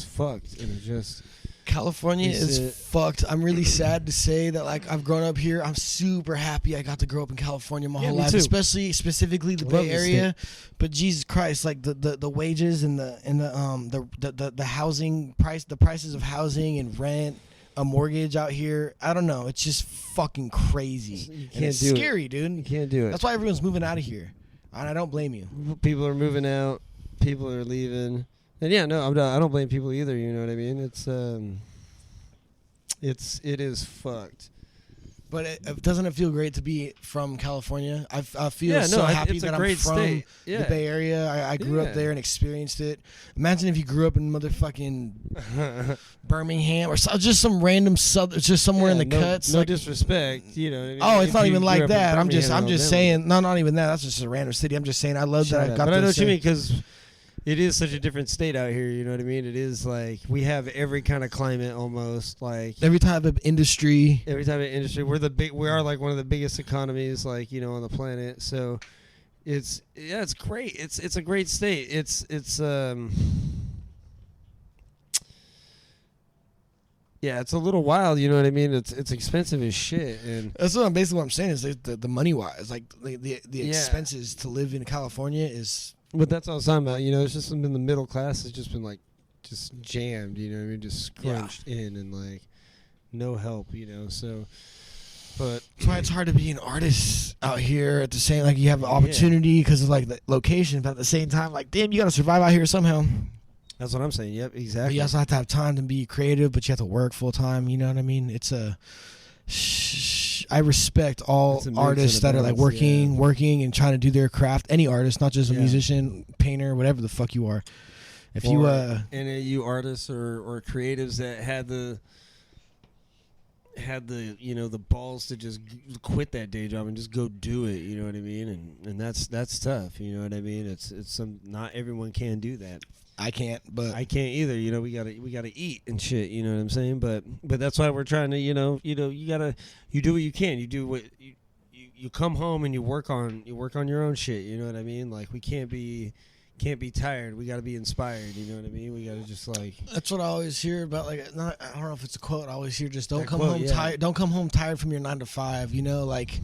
fucked, and it just California is fucked. I'm really sad to say that, like, I've grown up here. I'm super happy I got to grow up in California my whole life, specifically the Bay Area. But Jesus Christ, like the wages and the housing price, the prices of housing and rent, a mortgage out here, I don't know. It's just fucking crazy. You can't it's do scary, it. dude. You can't do it. That's why everyone's moving out of here. And I don't blame you. People are moving out. People are leaving. And yeah, no, I don't blame people either. You know what I mean? It is fucked. But doesn't it feel great to be from California? I feel happy that I'm from the Bay Area. I grew up there and experienced it. Imagine if you grew up in motherfucking Birmingham or just some random just somewhere in the cuts. No disrespect, you know. Oh, it's not even like that. I'm just saying. No, not even that. That's just a random city. I'm just saying. I love that I got. But I know what you mean, because it is such a different state out here, you know what I mean? It is like we have every kind of climate almost, like every type of industry. We are like one of the biggest economies, like, you know, on the planet. So it's great. It's a great state. It's a little wild, you know what I mean? It's expensive as shit, and that's basically what I'm saying is the money wise, like the expenses to live in California is. But that's what I was talking about. You know, it's just been the middle class has just been like just jammed, you know what I mean, just scrunched in and like no help, you know. So, but that's why it's hard to be an artist out here at the same, like, you have an opportunity because of like the location, but at the same time, like, damn, you got to survive out here somehow. That's what I'm saying. Yep, exactly. But you also have to have time to be creative, but you have to work full time. You know what I mean? It's a. I respect all artists that are like working and trying to do their craft. Any artist, not just a musician, painter, whatever the fuck you are. If you any of you artists or creatives that had the you know, the balls to just quit that day job and just go do it, you know what I mean, and that's tough, you know what I mean. It's some, not everyone can do that. I can't, but I can't either. You know, we gotta eat and shit. You know what I'm saying? But that's why we're trying to. You know, you do what you can. You do what you come home and you work on your own shit. You know what I mean? Like, we can't be tired. We gotta be inspired. You know what I mean? We gotta just like. That's what I always hear about. Like, I don't know if it's a quote. I always hear just don't come home tired. Don't come home tired from your 9 to 5. You know, like,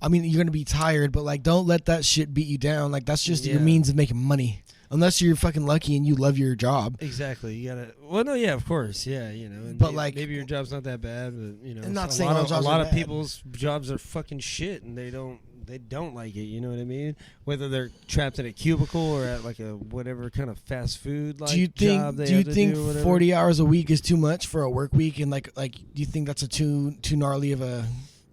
I mean, you're gonna be tired, but like, don't let that shit beat you down. Like, that's just your means of making money. Unless you're fucking lucky and you love your job. Exactly. You gotta. Well, no, yeah, of course, yeah, you know. And but maybe your job's not that bad, but you know, I'm not a saying lot of people's jobs are fucking shit, and they don't like it. You know what I mean? Whether they're trapped in a cubicle or at like a whatever kind of fast food like job they have to do. Do you think 40 hours a week is too much for a work week? And like, do you think that's a too gnarly of a?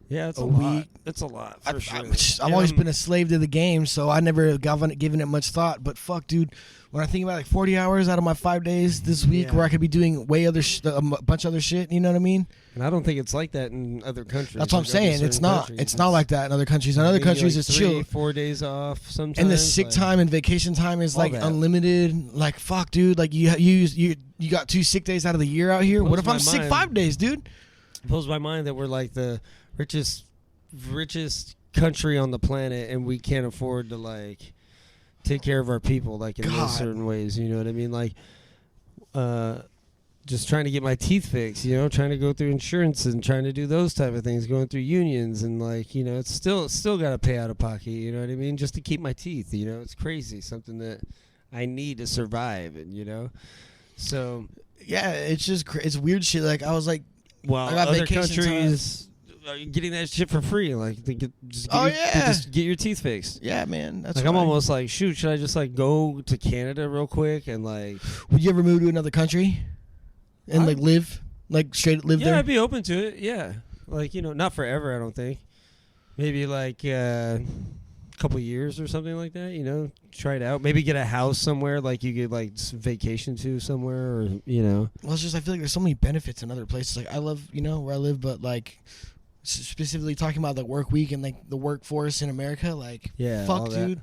Yeah, it's a lot. It's a lot, for sure. I've always been a slave to the game, so I never given it much thought. But fuck, dude, when I think about like 40 hours out of my 5 days this week where I could be doing a bunch of other shit, you know what I mean? And I don't think it's like that in other countries. That's what I'm saying. It's not. It's not like that in other countries. In other countries, like it's chill. 4 days off sometimes. And the sick time and vacation time is like unlimited. Like, fuck, dude. Like, you got 2 sick days out of the year out here. What if I'm sick 5 days, dude? It blows my mind that we're like the richest country on the planet, and we can't afford to like take care of our people like in those certain ways. You know what I mean? Like, just trying to get my teeth fixed. You know, trying to go through insurance and trying to do those type of things. Going through unions and like, you know, it's still got to pay out of pocket. You know what I mean? Just to keep my teeth. You know, it's crazy. Something that I need to survive. And you know, so yeah, it's just it's weird shit. Like, I was like, well, other countries. Getting that shit for free, like just get your teeth fixed. Yeah, man. That's like, I'm almost like, shoot, should I just like go to Canada real quick and like? Would you ever move to another country and like live, like straight live there? Yeah, I'd be open to it. Yeah, like, you know, not forever. I don't think. Maybe like a couple years or something like that. You know, try it out. Maybe get a house somewhere like you could like vacation to somewhere, or you know. Well, it's just I feel like there's so many benefits in other places. Like, I love, you know, where I live, but like. Specifically talking about the work week and like the workforce in America, like, fuck, dude,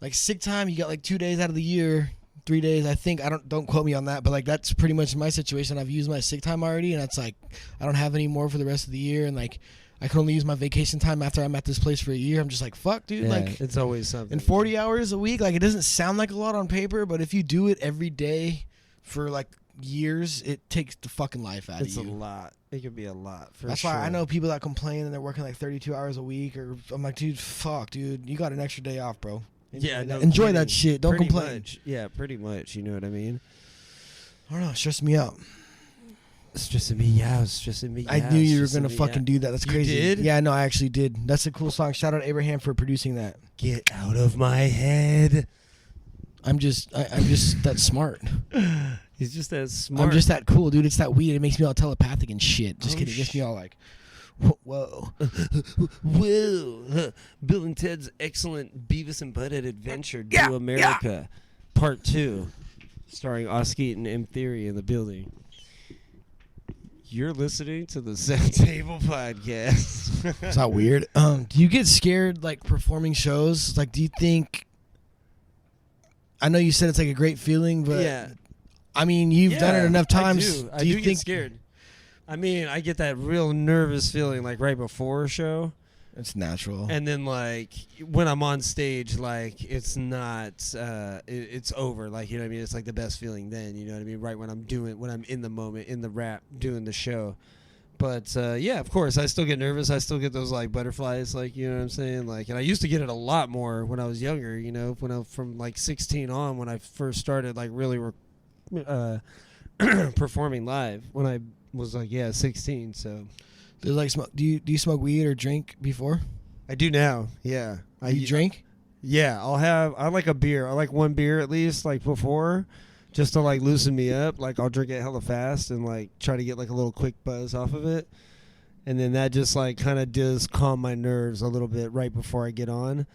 like sick time, you got like 2 days out of the year, 3 days, I think. Don't quote me on that, but like that's pretty much my situation. I've used my sick time already, and it's like I don't have any more for the rest of the year, and like I can only use my vacation time after I'm at this place for a year. I'm just like, fuck, dude. Like, it's always something. And 40 hours a week, like, it doesn't sound like a lot on paper, but if you do it every day for like years, it takes the fucking life out of you. It's a lot. It could be a lot. That's why I know people that complain and they're working like 32 hours a week, or I'm like, dude, fuck, dude, you got an extra day off, bro. Enjoy that shit. Don't complain. Much. Yeah, pretty much. You know what I mean? I don't know. It stresses me out. It's stressing me out. It's stressing me out. I knew you were gonna fucking do that. That's crazy. You did? Yeah, no, I actually did. That's a cool song. Shout out Abraham for producing that. Get out of my head. I'm just that smart. He's just that smart. I'm just that cool, dude. It's that weed. It makes me all telepathic and shit. Just kidding. It gets me all like, whoa. Whoa. Bill and Ted's Excellent Beavis and Butthead Adventure to America, Part 2, starring Oskeeet and M Theory in the building. You're listening to the Sound Table Podcast. Is that weird? Do you get scared like performing shows? Like, do you think? I know you said it's like a great feeling, but yeah. I mean, you've done it enough times. I do get scared. I mean, I get that real nervous feeling like right before a show. It's natural. And then like when I'm on stage, like it's not, it's over. Like, you know what I mean? It's like the best feeling then, you know what I mean? Right when I'm in the moment, in the rap, doing the show. But yeah, of course, I still get nervous. I still get those like butterflies, like, you know what I'm saying? Like, and I used to get it a lot more when I was younger, you know, when I from like 16 on, when I first started like really performing live when I was like 16. So There's like do you smoke weed or drink before? I do now. Yeah, You drink? Yeah, I like a beer. I like one beer at least, like before, just to like loosen me up. Like I'll drink it hella fast and like try to get like a little quick buzz off of it, and then that just like kind of does calm my nerves a little bit right before I get on,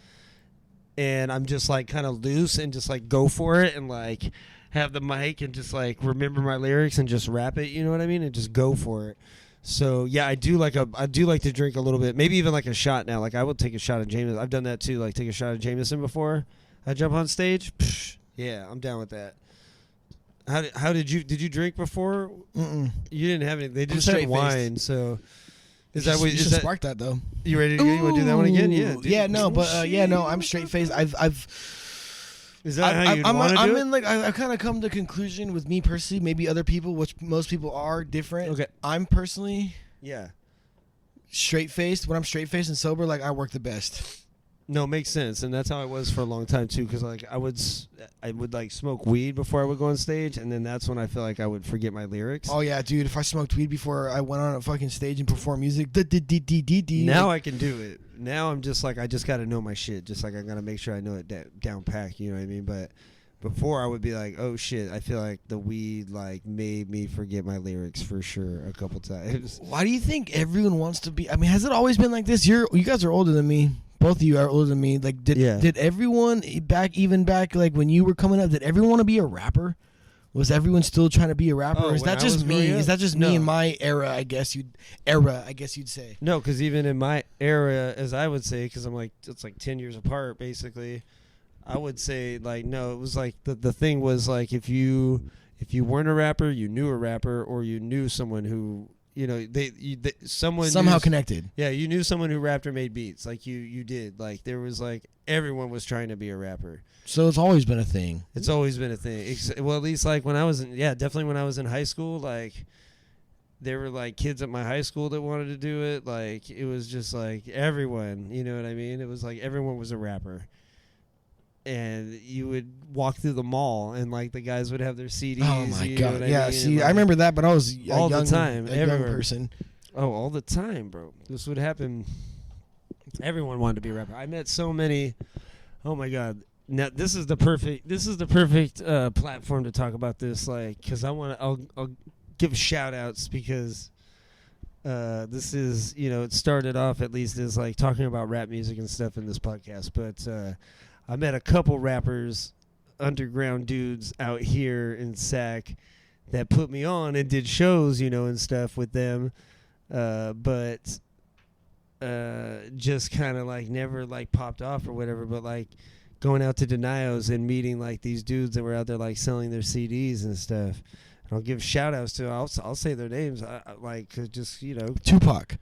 and I'm just like kind of loose and just like go for it and like have the mic and just like remember my lyrics and just rap it. You know what I mean? And just go for it. So yeah, I do like to drink a little bit, maybe even like a shot now. Like I will take a shot of Jameson. I've done that too. Like take a shot of Jameson before I jump on stage. Psh, yeah, I'm down with that. How did you drink before? Mm-mm. You didn't have any. They just had wine. So is that what? You should spark that though. You ready to go? You want to do that one again? Yeah. Dude. Yeah. No, but I'm straight faced. Is that how you want to do it? In like I've kind of come to conclusion with me personally, maybe other people, which most people are different. Okay. I'm personally straight faced. When I'm straight faced and sober, like I work the best. No, makes sense, and that's how I was for a long time too. Because like I would like smoke weed before I would go on stage, and then that's when I feel like I would forget my lyrics. Oh yeah, dude! If I smoked weed before I went on a fucking stage and performed music, now I can do it. Now I'm just like I just got to know my shit. Just like I got to make sure I know it down pack. You know what I mean? But before I would be like, oh shit, I feel like the weed like made me forget my lyrics for sure a couple times. Why do you think everyone wants to be? I mean, has it always been like this? You guys are older than me. Both of you are older than me. Like, did everyone back like when you were coming up? Did everyone want to be a rapper? Was everyone still trying to be a rapper? Or is that just me? Is that just me in my era? I guess you'd say. No, because even in my era, as I would say, because I'm like it's like 10 years apart, basically. I would say like no, it was like the thing was like if you weren't a rapper, you knew a rapper, or you knew someone who. You know, someone somehow connected. Yeah, you knew someone who rapped or made beats. Like you did. Like there was like everyone was trying to be a rapper. So it's always been a thing. It's always been a thing. Well, at least like when I was definitely when I was in high school. Like there were like kids at my high school that wanted to do it. Like it was just like everyone. You know what I mean? It was like everyone was a rapper. And you would walk through the mall, and like the guys would have their CDs. Oh my god! Yeah, I mean? see, like, I remember that, but I was all the time, a young person. Oh, all the time, bro. This would happen. Everyone wanted to be a rapper. I met so many. Oh my god! Now this is the perfect platform to talk about this, like, because I'll give shout outs because. This is, it started off at least as like talking about rap music and stuff in this podcast, but I met a couple rappers, underground dudes out here in Sac that put me on and did shows, and stuff with them, but just kind of like never like popped off or whatever, but like going out to Denios and meeting like these dudes that were out there like selling their CDs and stuff. I'll give shout outs to. I'll say their names. Like just Tupac.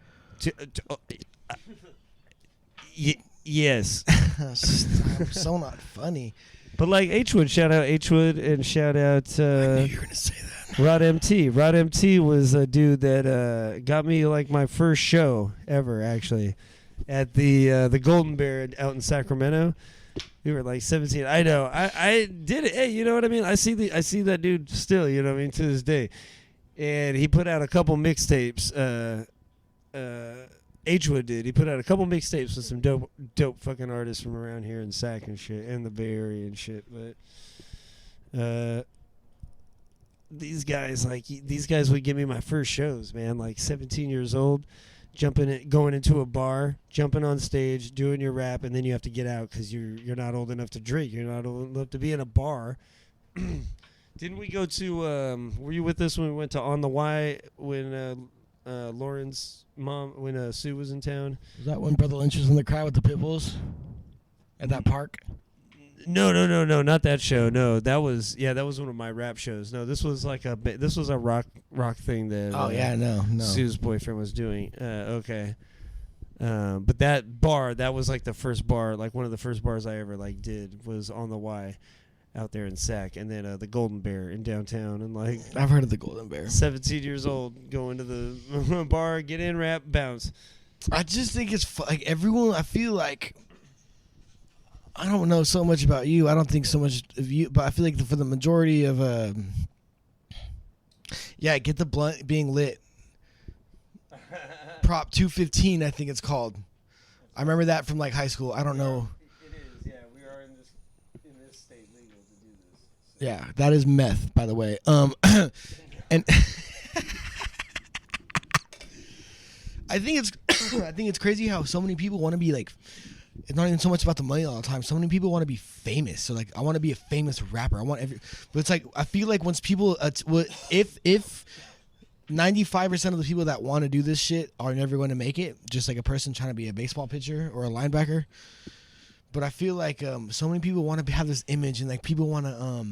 Yes. I'm so not funny. But like H-Wood, shout out H-Wood, and shout out. I knew you were gonna say that. Rod MT. Rod MT was a dude that got me like my first show ever, actually, at the Golden Bear out in Sacramento. We were like 17. I know. I did it. Hey, you know what I mean? I see that dude still, you know what I mean, to this day. And he put out a couple mixtapes. H-Wood did. He put out a couple mixtapes with some dope fucking artists from around here in Sac and shit, and the Bay Area and shit. But these guys would give me my first shows, man. Like 17 years old. Going into a bar, jumping on stage, doing your rap, and then you have to get out because you're not old enough to drink. You're not old enough to be in a bar. Didn't we go to? Were you with us when we went to On the Y when Lauren's mom, when Sue was in town? Was that when Brother Lynch was in the crowd with the pit bulls at that park? No, not that show. No, that was one of my rap shows. No, this was like a rock thing that. Oh yeah, no. Sue's boyfriend was doing. Okay, but that bar, that was like the first bar, like one of the first bars I ever like did was On the Y, out there in Sac, and then the Golden Bear in downtown, and like I've heard of the Golden Bear. 17 years old, going to the bar, get in, rap, bounce. I just think it's like everyone. I feel like. I don't know so much about you. I don't think so much of you, but I feel like for the majority of Yeah, get the blunt being lit. Prop 215, I think it's called. I remember that from like high school. I don't know. It is, yeah. We are in this state legal to do this. Yeah, that is meth, by the way. And I think it's crazy how so many people want to be like. It's not even so much about the money all the time. So many people want to be famous. So like, I want to be a famous rapper. But it's like I feel like once people, if 95% of the people that want to do this shit are never going to make it, just like a person trying to be a baseball pitcher or a linebacker. But I feel like so many people want to have this image, and like people want to.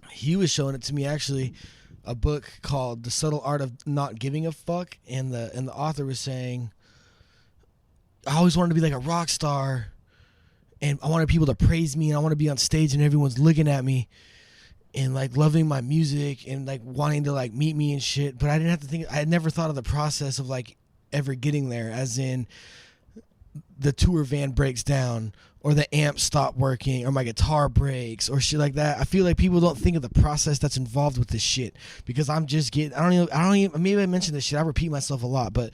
He was showing it to me actually, a book called The Subtle Art of Not Giving a Fuck, and the author was saying, I always wanted to be like a rock star, and I wanted people to praise me, and I want to be on stage and everyone's looking at me and like loving my music and like wanting to like meet me and shit. But I didn't have to think. I had never thought of the process of like ever getting there, as in the tour van breaks down or the amp stopped working or my guitar breaks or shit like that. I feel like people don't think of the process that's involved with this shit, because I'm just getting. I don't even. Maybe I mentioned this shit. I repeat myself a lot, but.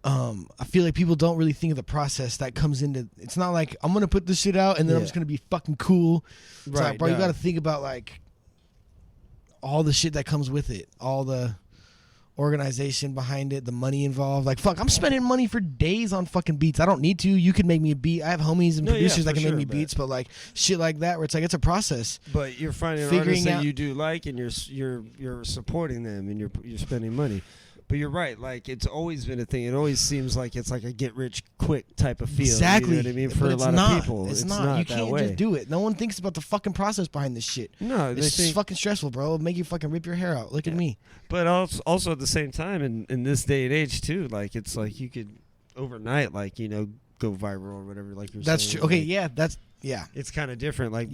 I feel like people don't really think of the process that comes into. It's not like I'm gonna put this shit out and then I'm just gonna be fucking cool. It's like, bro, you gotta think about like all the shit that comes with it, all the organization behind it, the money involved. Like, fuck, I'm spending money for days on fucking beats. I don't need to. You can make me a beat. I have homies and producers that can make me beats, but like shit like that, where it's like it's a process. But you're finding artists that you do like, and you're supporting them, and you're spending money. But you're right. Like, it's always been a thing. It always seems like it's like a get rich quick type of feel. Exactly. You know what I mean? For a lot of people, it's not. You can't just do it. No one thinks about the fucking process behind this shit. No, it's fucking stressful, bro. It'll make you fucking rip your hair out. Look at me. But also at the same time, in this day and age too, like it's like you could overnight, like, you know, go viral or whatever. Like you're saying. That's true. Okay, like, yeah, that's yeah. It's kind of different. Like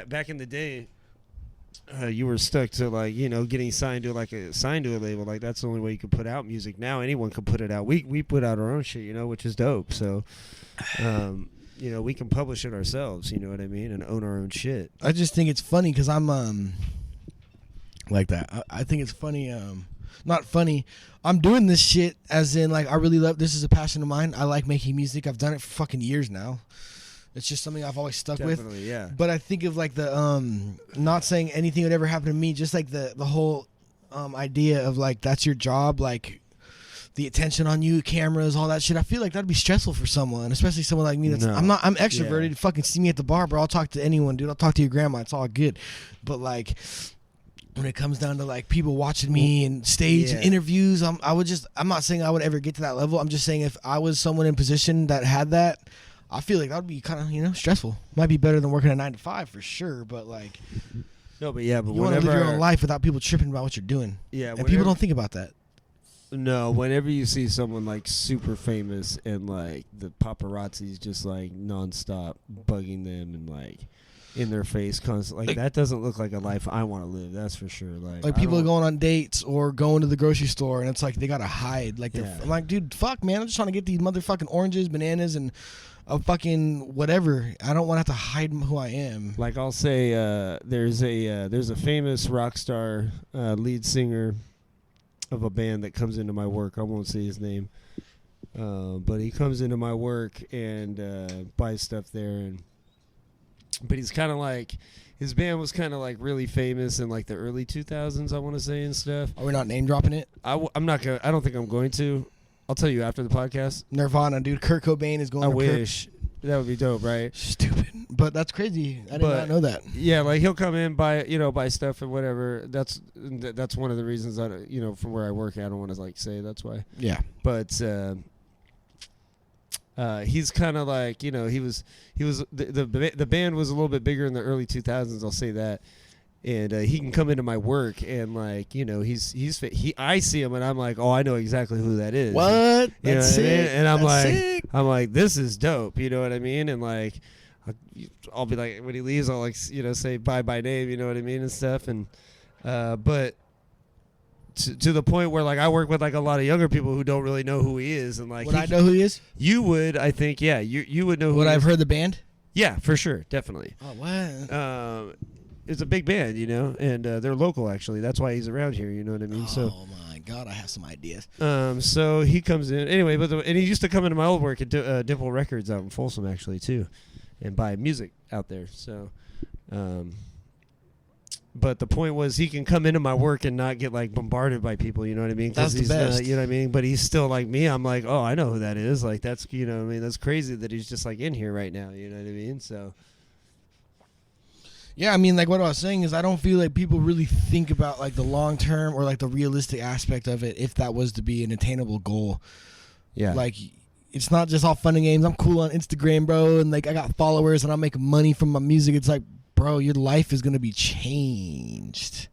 back in the day. You were stuck to, like, you know, getting signed to a label. Like, that's the only way you could put out music. Now anyone can put it out. We put out our own shit, you know, which is dope. So, you know, we can publish it ourselves. You know what I mean, and own our own shit. I just think it's funny because I'm like that. I think it's funny. Not funny. I'm doing this shit as in like I really love. This is a passion of mine. I like making music. I've done it for fucking years now. It's just something I've always stuck with. Yeah. But I think of like the not saying anything would ever happen to me, just like the whole idea of like that's your job, like the attention on you, cameras, all that shit. I feel like that'd be stressful for someone, especially someone like me. That's I'm extroverted. Yeah. Fucking see me at the bar, bro. I'll talk to anyone, dude. I'll talk to your grandma. It's all good. But like when it comes down to like people watching me and stage and interviews, I'm not saying I would ever get to that level. I'm just saying if I was someone in position that had that, I feel like that would be kind of, you know, stressful. Might be better than working a 9 to 5 for sure, but like, no, but yeah, but you want to live your own life without people tripping about what you're doing. Yeah, and people don't think about that. No, whenever you see someone like super famous and like the paparazzi's just like nonstop bugging them and like in their face constantly, like that doesn't look like a life I want to live. That's for sure. Like people are going on dates or going to the grocery store and it's like they gotta hide. Like I'm like, dude, fuck, man, I'm just trying to get these motherfucking oranges, bananas, and a fucking whatever. I don't want to have to hide who I am. Like I'll say, there's a famous rock star lead singer of a band that comes into my work. I won't say his name, but he comes into my work and buys stuff there. But he's kind of like, his band was kind of like really famous in like the early 2000s, I want to say, and stuff. Are we not name dropping it? I'm not gonna. I don't think I'm going to. I'll tell you after the podcast. Nirvana, dude. Kurt Cobain is going. I wish. That would be dope, right? Stupid, but that's crazy. I did not know that. Yeah, like he'll come in, buy stuff and whatever. That's one of the reasons that, you know, from where I work, I don't want to like say that's why. Yeah, but he's kind of like, you know, he was the band was a little bit bigger in the early 2000s. I'll say that. And he can come into my work and, like, you know, I see him and I'm like, oh, I know exactly who that is. What? You That's know what sick. I mean? And That's I'm like, this is dope. You know what I mean? And like, I'll be like, when he leaves, I'll like, you know, say bye by name. You know what I mean and stuff. And but to the point where like I work with like a lot of younger people who don't really know who he is. And like, would I know who he is? You would, I think, yeah. You would know who. Would he I have is. heard the band? Yeah, for sure, definitely. Oh, what? it's a big band, you know, and they're local actually. That's why he's around here. You know what I mean? So. Oh my God, I have some ideas. So he comes in anyway, and he used to come into my old work at Dimple Records out in Folsom actually too, and buy music out there. So, but the point was he can come into my work and not get like bombarded by people. You know what I mean? That's the he's best. you know what I mean? But he's still like me. I'm like, oh, I know who that is. Like that's you know what I mean? That's crazy that he's just like in here right now. You know what I mean? So. Yeah, I mean, like what I was saying is I don't feel like people really think about like the long term or like the realistic aspect of it if that was to be an attainable goal. Yeah. Like it's not just all fun and games. I'm cool on Instagram, bro, and like I got followers and I'm making money from my music. It's like, bro, your life is gonna be changed.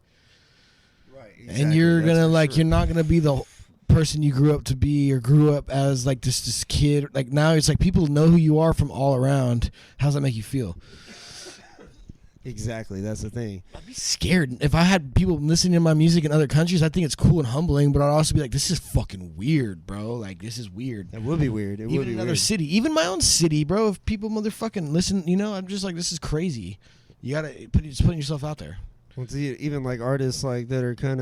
Right. Exactly. And you're That's gonna for like sure. you're not gonna be the person you grew up to be or grew up as like this kid. Like now it's like people know who you are from all around. How does that make you feel? Exactly, that's the thing. I'd be scared. If I had people listening to my music in other countries, I think it's cool and humbling, but I'd also be like, this is fucking weird, bro. Like, this is weird. That would be weird. It would Even be another weird. city, even my own city, bro, if people motherfucking listen, you know, I'm just like, this is crazy. You gotta just putting yourself out there. Well, even like artists like that are kind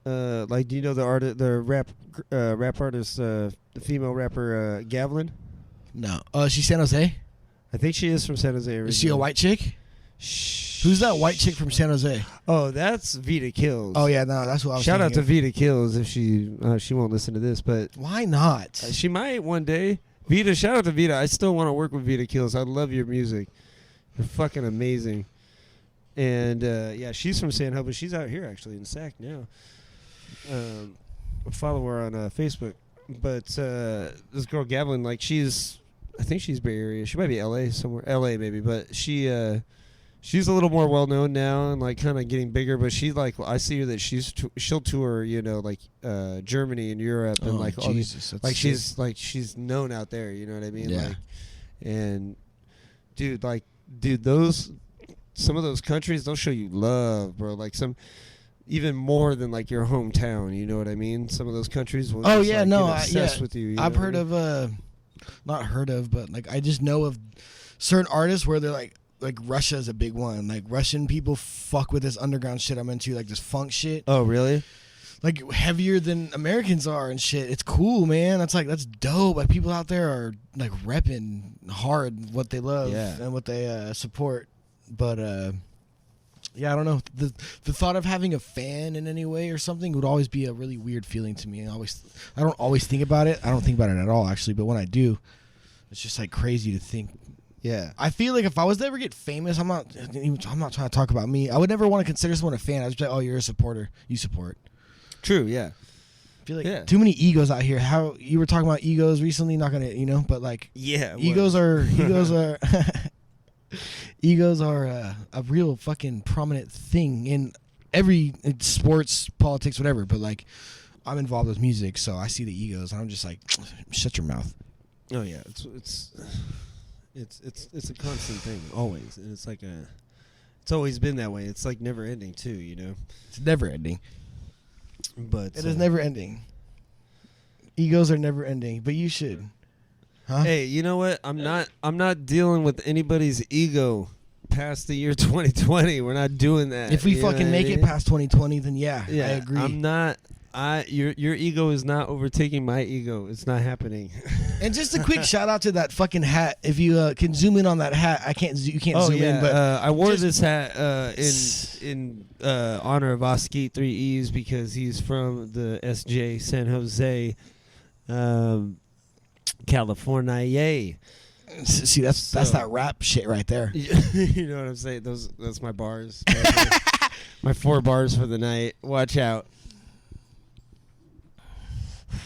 of like, do you know the rap artist, the female rapper Gavlin? No. She's San Jose? I think she is from San Jose. Is she a white chick? Who's that white chick from San Jose? Oh, that's Vita Kills. Oh, yeah, no, that's what I was Shout out to thinking Vita Kills if she won't listen to this, but of. Why not? she might one day. Vita, shout out to Vita. I still want to work with Vita Kills. I love your music. You're fucking amazing. And yeah, she's from San Jose, but she's out here actually in Sac now. Follow her on Facebook. But this girl Gavlin, like I think she's Bay Area. She might be LA somewhere. LA maybe, but she's a little more well known now and like kind of getting bigger. But she like I see her that she'll tour, you know, like Germany and Europe and like all these, Jesus, like she's known out there. You know what I mean? Yeah. Like, and dude, some of those countries they'll show you love, bro. Like even more than like your hometown. You know what I mean? Some of those countries will. Oh just, yeah, like, no, get obsessed yeah. with you. I've heard of not heard of, but like I just know of certain artists where they're like Russia is a big one. Like Russian people fuck with this underground shit I'm into, like this funk shit. Oh really? Like heavier than Americans are and shit. It's cool, man. That's dope. Like people out there are like repping hard what they love and what they support. But yeah, I don't know. The thought of having a fan in any way or something would always be a really weird feeling to me. I don't always think about it. I don't think about it at all, actually. But when I do, it's just like crazy to think. Yeah. I feel like if I was to ever get famous, I'm not trying to talk about me. I would never want to consider someone a fan. I'd just be like, oh, you're a supporter. You support. True. Yeah. I feel like too many egos out here. How you were talking about egos recently? Not gonna, but like egos are egos are a real fucking prominent thing in every sports, politics, whatever. But like, I'm involved with music, so I see the egos, and I'm just like, shut your mouth. Oh yeah, it's a constant thing always, and it's like it's always been that way. It's like never ending too, you know. It's never ending. But it is never ending. Egos are never ending, but you should. Huh? Hey, you know what? I'm not dealing with anybody's ego past the year 2020. We're not doing that. If we fucking make it past 2020, then yeah, I agree. I'm not. Your ego is not overtaking my ego. It's not happening. And just a quick shout out to that fucking hat. If you can zoom in on that hat, you can't zoom in. But I wore this hat in honor of Oskeeet 3Es because he's from the SJ San Jose, California. Yay! See, that's that rap shit right there. You know what I'm saying? That's my bars. My 4 bars for the night. Watch out.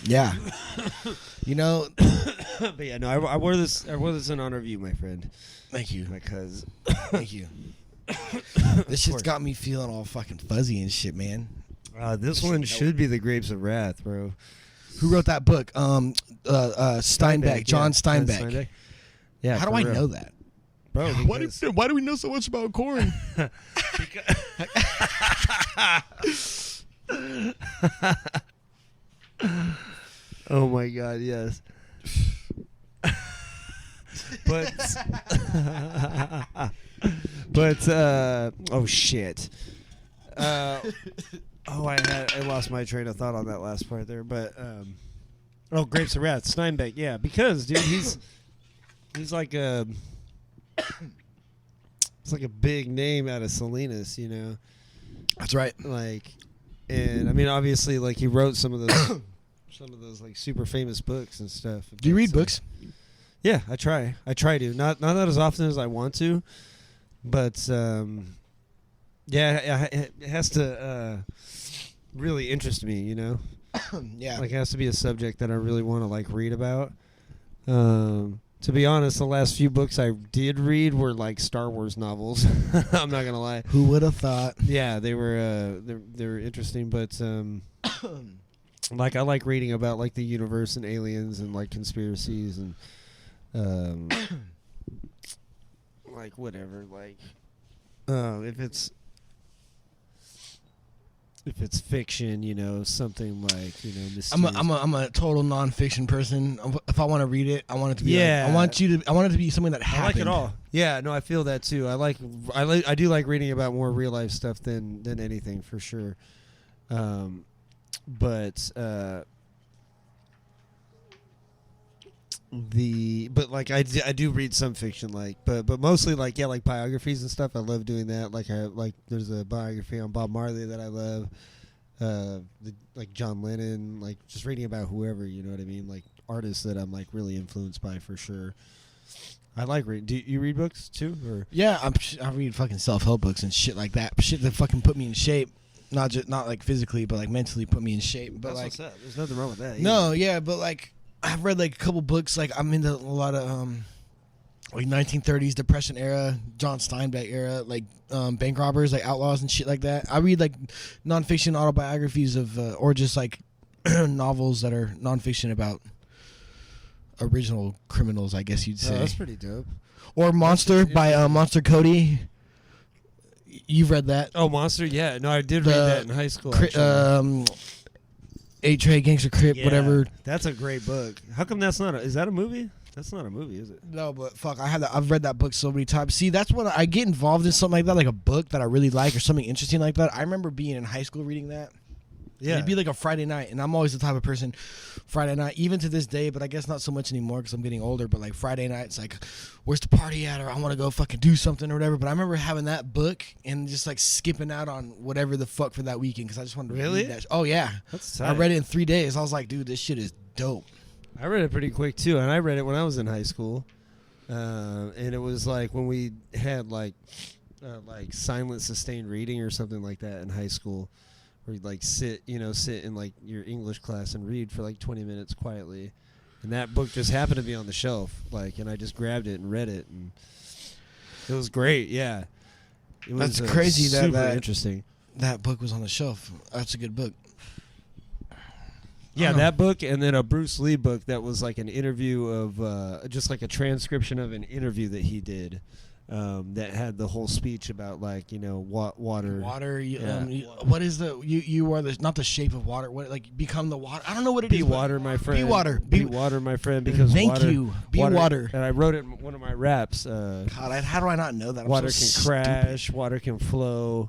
Yeah. You know. But yeah, no, I wore this in honor of you, my friend. Thank you. My cuz. Thank you. This shit's got me feeling all fucking fuzzy and shit, man. This one should be The Grapes of Wrath, bro. Who wrote that book? Steinbeck. John Steinbeck. Yeah. How do I know that? Bro, why do we know so much about corn? Oh my God, yes. But But oh shit. I lost my train of thought on that last part there. But Grapes of Wrath, Steinbeck. Yeah, because dude, he's like a it's like a big name out of Salinas, you know. That's right. Like, and I mean, obviously, like he wrote some of those like super famous books and stuff. Do you read books? Yeah, I try to. Not as often as I want to, but yeah, it has to really interest me, you know. Yeah. Like it has to be a subject that I really want to like read about. To be honest, the last few books I did read were like Star Wars novels. I'm not gonna lie. Who would have thought? Yeah, they were interesting, but like I like reading about like the universe and aliens and like conspiracies and like whatever, like if it's fiction, you know, something like, you know, mysterious. I'm a total nonfiction person. If I want to read it, I want it to be. Yeah. I want it to be something that happened. I like it all. Yeah, no, I feel that too. I do like reading about more real life stuff than anything for sure. But like I do read some fiction, like but mostly like like biographies and stuff. I love doing that. Like there's a biography on Bob Marley that I love. Like John Lennon, like just reading about whoever, you know what I mean, like artists that I'm like really influenced by for sure. I like reading. Do you read books too? Or yeah, I read fucking self-help books and shit like that. Shit that fucking put me in shape. Not like physically, but like mentally put me in shape. But that's like, what's up. There's nothing wrong with that either. No, yeah, but like I've read like a couple books. Like I'm into a lot of like 1930s Depression era, John Steinbeck era, like bank robbers, like outlaws and shit like that. I read like nonfiction autobiographies of or just like novels that are nonfiction about original criminals, I guess you'd say. Oh, that's pretty dope. Or Monster by Monster Cody. You've read that? Oh, Monster, yeah. No, I did read that in high school. 8-Tray Gangster Crip, whatever. That's a great book. How come that's not is that a movie? That's not a movie, is it? No, but fuck, I've read that book so many times. See, that's when I get involved in something like that, like a book that I really like or something interesting like that. I remember being in high school reading that. Yeah. It'd be like a Friday night, and I'm always the type of person, Friday night, even to this day, but I guess not so much anymore because I'm getting older, but like Friday night, it's like, where's the party at, or I want to go fucking do something or whatever. But I remember having that book and just like skipping out on whatever the fuck for that weekend because I just wanted to read that. Oh, yeah. That's tight. I read it in 3 days. I was like, dude, this shit is dope. I read it pretty quick, too, and I read it when I was in high school. And it was like when we had like silent sustained reading or something like that in high school. Where you'd like sit in like your English class and read for like 20 minutes quietly, and that book just happened to be on the shelf, like, and I just grabbed it and read it, and it was great. Yeah, it was that's crazy. Super interesting. That book was on the shelf. That's a good book. Yeah, that book, and then a Bruce Lee book that was like an interview of just like a transcription of an interview that he did. That had the whole speech about like, you know, water. Water. What is you are not the shape of water. What, like, become the water? I don't know what it is. Be water, my friend. Be water. Be water, my friend. Because thank you. Be water. And I wrote it in one of my raps. God, how do I not know that? Water can crash. Stupid. Water can flow.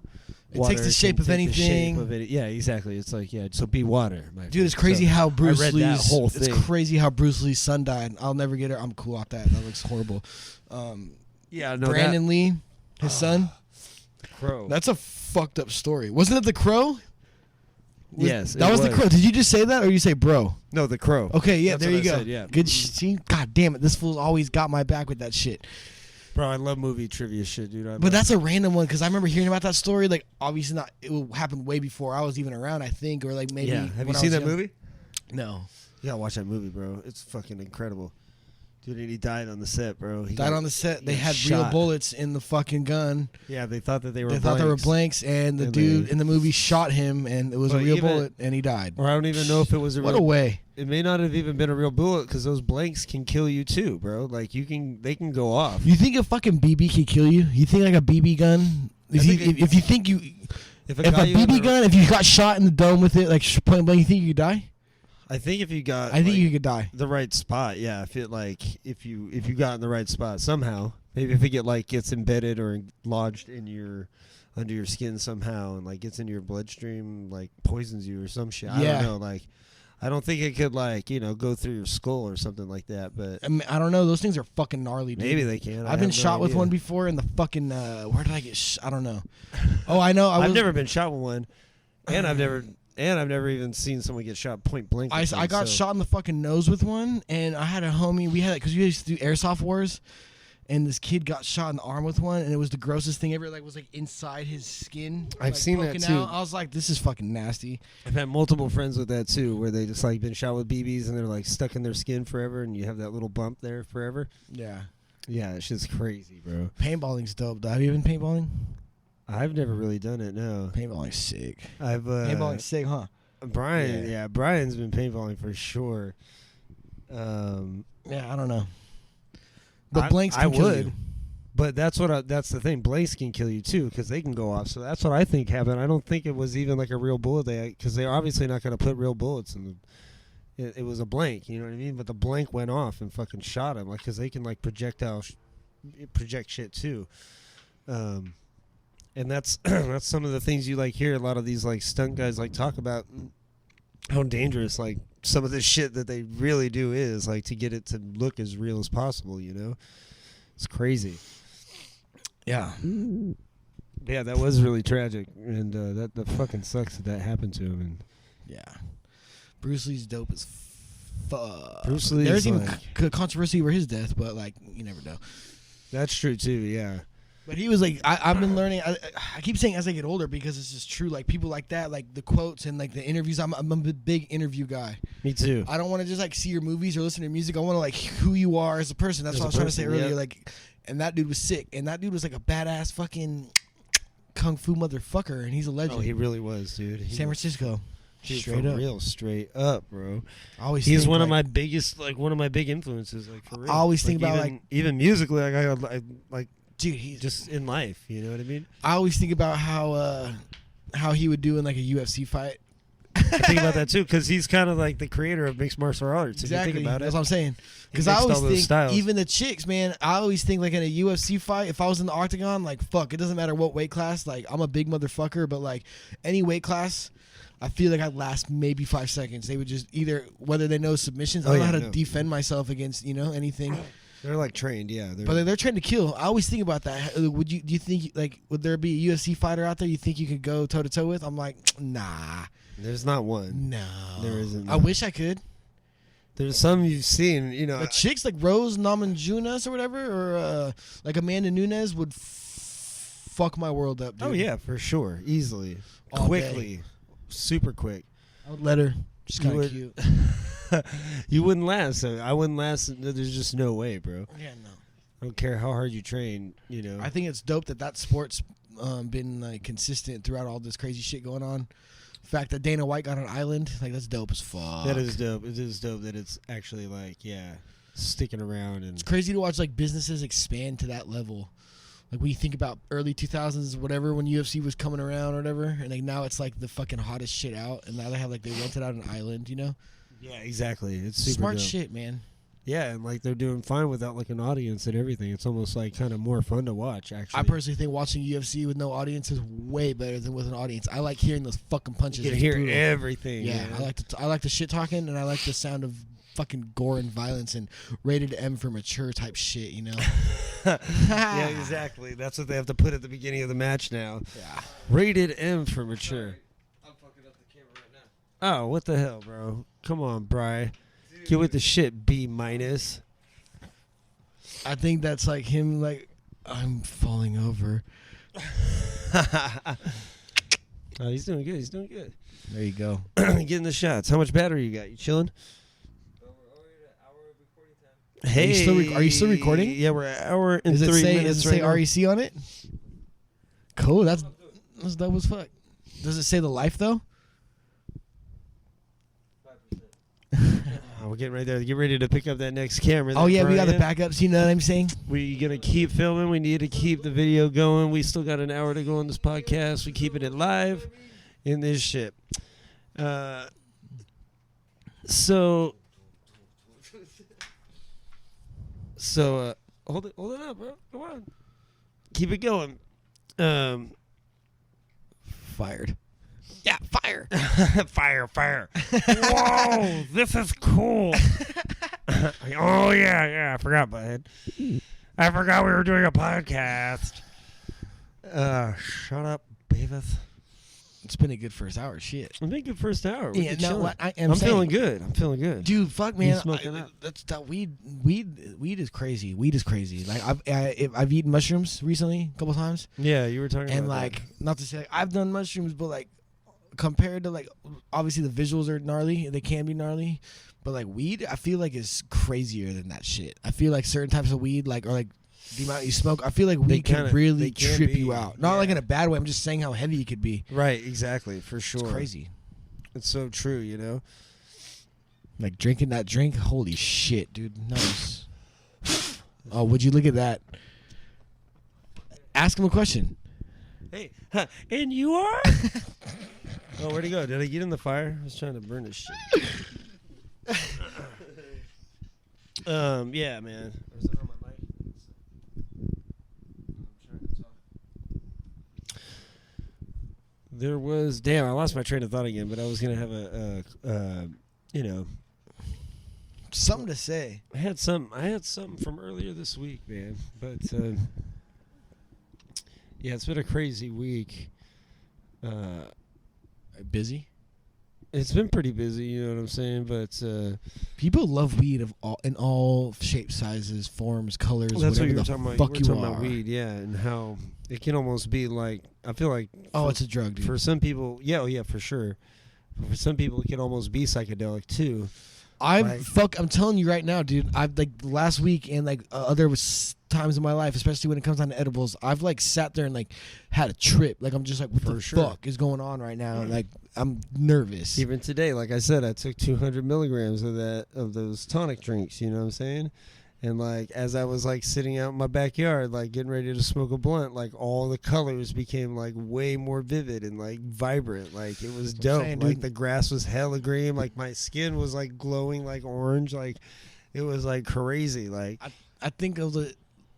It takes the shape of anything. Yeah, exactly. It's like, yeah. So be water, my friend. Dude, it's crazy how Bruce Lee's. That whole thing. It's crazy how Bruce Lee's son died. I'll never get it. I'm cool off that. That looks horrible. Yeah, no. Brandon Lee, his son. The Crow. That's a fucked up story. Wasn't it the Crow? Yes, that was the Crow. Did you just say that, or you say bro? No, the Crow. Okay, yeah, That's there you go. Said, yeah. Good. See, God damn it, this fool's always got my back with that shit. Bro, I love movie trivia shit, dude. But that's a random one because I remember hearing about that story. Like, obviously not. It happened way before I was even around, I think, or like maybe. Yeah. Have you seen that movie? No. You gotta watch that movie, bro. It's fucking incredible. Dude, and he died on the set, bro. He died on the set. They had real bullets in the fucking gun. Yeah, they thought that they were. They were blanks, and the dude in the movie shot him, and it was a real bullet, and he died. Or I don't even know if it was a real. What a way! It may not have even been a real bullet because those blanks can kill you too, bro. Like they can go off. You think a fucking BB can kill you? You think like a BB gun? If you think you, if a BB gun, if you got shot in the dome with it, like point blank, you think you could die? I think if you got, I think you could die. The right spot, yeah. If you got in the right spot somehow, Maybe if it gets embedded or lodged in under your skin somehow and like gets into your bloodstream, like poisons you or some shit. I don't know. Like, I don't think it could go through your skull or something like that. But I don't know. Those things are fucking gnarly, dude. Maybe they can. I've been shot with one before in the fucking. Where did I get? I don't know. Oh, I know. I've never been shot with one, and I've never even seen someone get shot point blank. I got shot in the fucking nose with one, and I had a homie. We had because we used to do airsoft wars. And this kid got shot in the arm with one, and it was the grossest thing ever. Like, was like inside his skin. I've seen that too. I was like, this is fucking nasty. I've had multiple friends with that too, where they just like been shot with BBs and they're like stuck in their skin forever, and you have that little bump there forever. Yeah. Yeah, it's just crazy, bro. Paintballing's dope. Have you been paintballing? I've never really done it. No. Paintballing's sick. Paintballing's sick, huh? Brian's been paintballing for sure. Yeah, I don't know. But blanks can kill you. But that's the thing. Blanks can kill you too because they can go off. So that's what I think happened. I don't think it was even like a real bullet because they're obviously not going to put real bullets in the. It was a blank, you know what I mean? But the blank went off and fucking shot him, like because they can like project shit too. And that's that's some of the things you like hear a lot of these like stunt guys like talk about how dangerous like some of this shit that they really do is like to get it to look as real as possible, you know? It's crazy. Yeah. Yeah, that was really tragic, and that fucking sucks that happened to him. And yeah, Bruce Lee's dope as fuck. Bruce Lee. There's even controversy over his death, but like you never know. That's true too. Yeah. But he was like, I've been learning. I keep saying as I get older because it's just true. Like people like that, like the quotes and like the interviews. I'm a big interview guy. Me too. I don't want to just like see your movies or listen to your music. I want to like who you are as a person. That's what I was trying to say earlier. Like, and that dude was sick. And that dude was like a badass fucking kung fu motherfucker. And he's a legend. Oh, he really was, dude. San Francisco. Dude, straight up. Real straight up, bro. He's one of my biggest, like one of my big influences, like for real. I always think about even musically, like I dude, he's just in life, you know what I mean? I always think about how he would do in like a UFC fight. I think about that too because he's kind of like the creator of mixed martial arts. Exactly, if you think about that's it. what I'm saying. Because I always think even the chicks, man. I always think like in a UFC fight, if I was in the octagon, like fuck, it doesn't matter what weight class. Like I'm a big motherfucker, but like any weight class, I feel like I'd last maybe 5 seconds. They would just either whether they know submissions. I don't know how to defend myself against anything. They're like trained, yeah. But they're trained to kill. I always think about that. Do you think like would there be a UFC fighter out there you think you could go toe to toe with? I'm like, nah. There's not one. No, there isn't. I wish I could. There's some you've seen, The chicks like Rose Namajunas or whatever, or like Amanda Nunes would fuck my world up, dude. Oh yeah, for sure, easily, All quickly, day. Super quick. I would let her. She's kind of cute. You wouldn't last. I wouldn't last. There's just no way, bro. Yeah, no. I don't care how hard you train. I think it's dope that sport's been like consistent throughout all this crazy shit going on. The fact that Dana White got an island, like that's dope as fuck. That is dope. It is dope that it's actually like sticking around. And it's crazy to watch like businesses expand to that level. Like when you think about early 2000s, whatever, when UFC was coming around or whatever, and like now it's like the fucking hottest shit out, and now they rented out an island, Yeah, exactly. It's super smart dope. shit, man. Yeah, and like they're doing fine without like an audience and everything. It's almost like kind of more fun to watch. Actually, I personally think watching UFC with no audience is way better than with an audience. I like hearing those fucking punches. You can hear everything. Yeah, man. I like the shit talking, and I like the sound of fucking gore and violence and rated M for mature type shit. Yeah, exactly. That's what they have to put at the beginning of the match now. Yeah, rated M for mature. Sorry. I'm fucking up the camera right now. Oh, what the hell, bro? Come on, Bri. Get with the shit, B minus. I think that's like him, like, I'm falling over. Oh, he's doing good. He's doing good. There you go. Getting the shots. How much battery you got? You chilling? We're already at an hour of recording time. Hey. Are you still recording? Yeah, we're an hour and Does 3 minutes Does it right say now. REC on it? Cool. That's dope as fuck. Does it say the life, though? 5%. Oh, we're getting right there. Get ready to pick up that next camera. Oh, yeah, we got the Brian. backups. You know what I'm saying? We gonna keep filming. We need to keep the video going. We still got an hour to go on this podcast. We keeping it live in this shit. So hold it up, bro. Come on, keep it going. Fired. Yeah, fire. fire. Whoa, this is cool. Oh, yeah, I forgot, bud. I forgot we were doing a podcast. Shut up, Beavis. It's been a good first hour. Shit. I think good first hour. Yeah, no, what I'm feeling good. I'm feeling good. Dude, fuck, man. Smoking up. That's that weed is crazy. Weed is crazy. Like I've eaten mushrooms recently a couple times. Yeah, you were talking and about like that. not to say like, I've done mushrooms, but like compared to like obviously the visuals are gnarly. They can be gnarly, but like weed, I feel like is crazier than that shit. I feel like certain types of weed, like or like the amount you smoke, I feel like weed can really trip you out. Not like in a bad way. I'm just saying how heavy it could be. Right, exactly, for sure. It's crazy. It's so true, you know. Like drinking that drink, holy shit, dude. Nice. Oh, would you look at that? Ask him a question. Hey, and you are? Oh, where'd he go? Did I get in the fire? I was trying to burn this shit. Yeah, man. Is it on my mic? I'm trying to talk. There was, damn, I lost my train of thought again, but I was gonna have you know, Something to say. I had something from earlier this week, man. But yeah, it's been a crazy week. Busy? It's been pretty busy, you know what I'm saying? But People love weed of all shapes, sizes, forms, colors. well, that's what whatever you were the talking about. fuck You were you talking about are. weed, yeah, and how it can almost be like, I feel like It's a drug, dude. for some people, yeah, for sure. But for some people, it can almost be psychedelic too. I'm telling you right now, dude. I've like last week and like other times in my life, especially when it comes down to edibles, I've like sat there and like had a trip. Like I'm just like, what the fuck is going on right now? Like I'm nervous. Even today, like I said, I took 200 milligrams of those tonic drinks. You know what I'm saying? And like as I was like sitting out in my backyard, like getting ready to smoke a blunt, like all the colors became like way more vivid and like vibrant. Like it was dope. saying, Like dude. the grass was hella green. Like my skin was like glowing like orange. Like it was like crazy. Like I think of the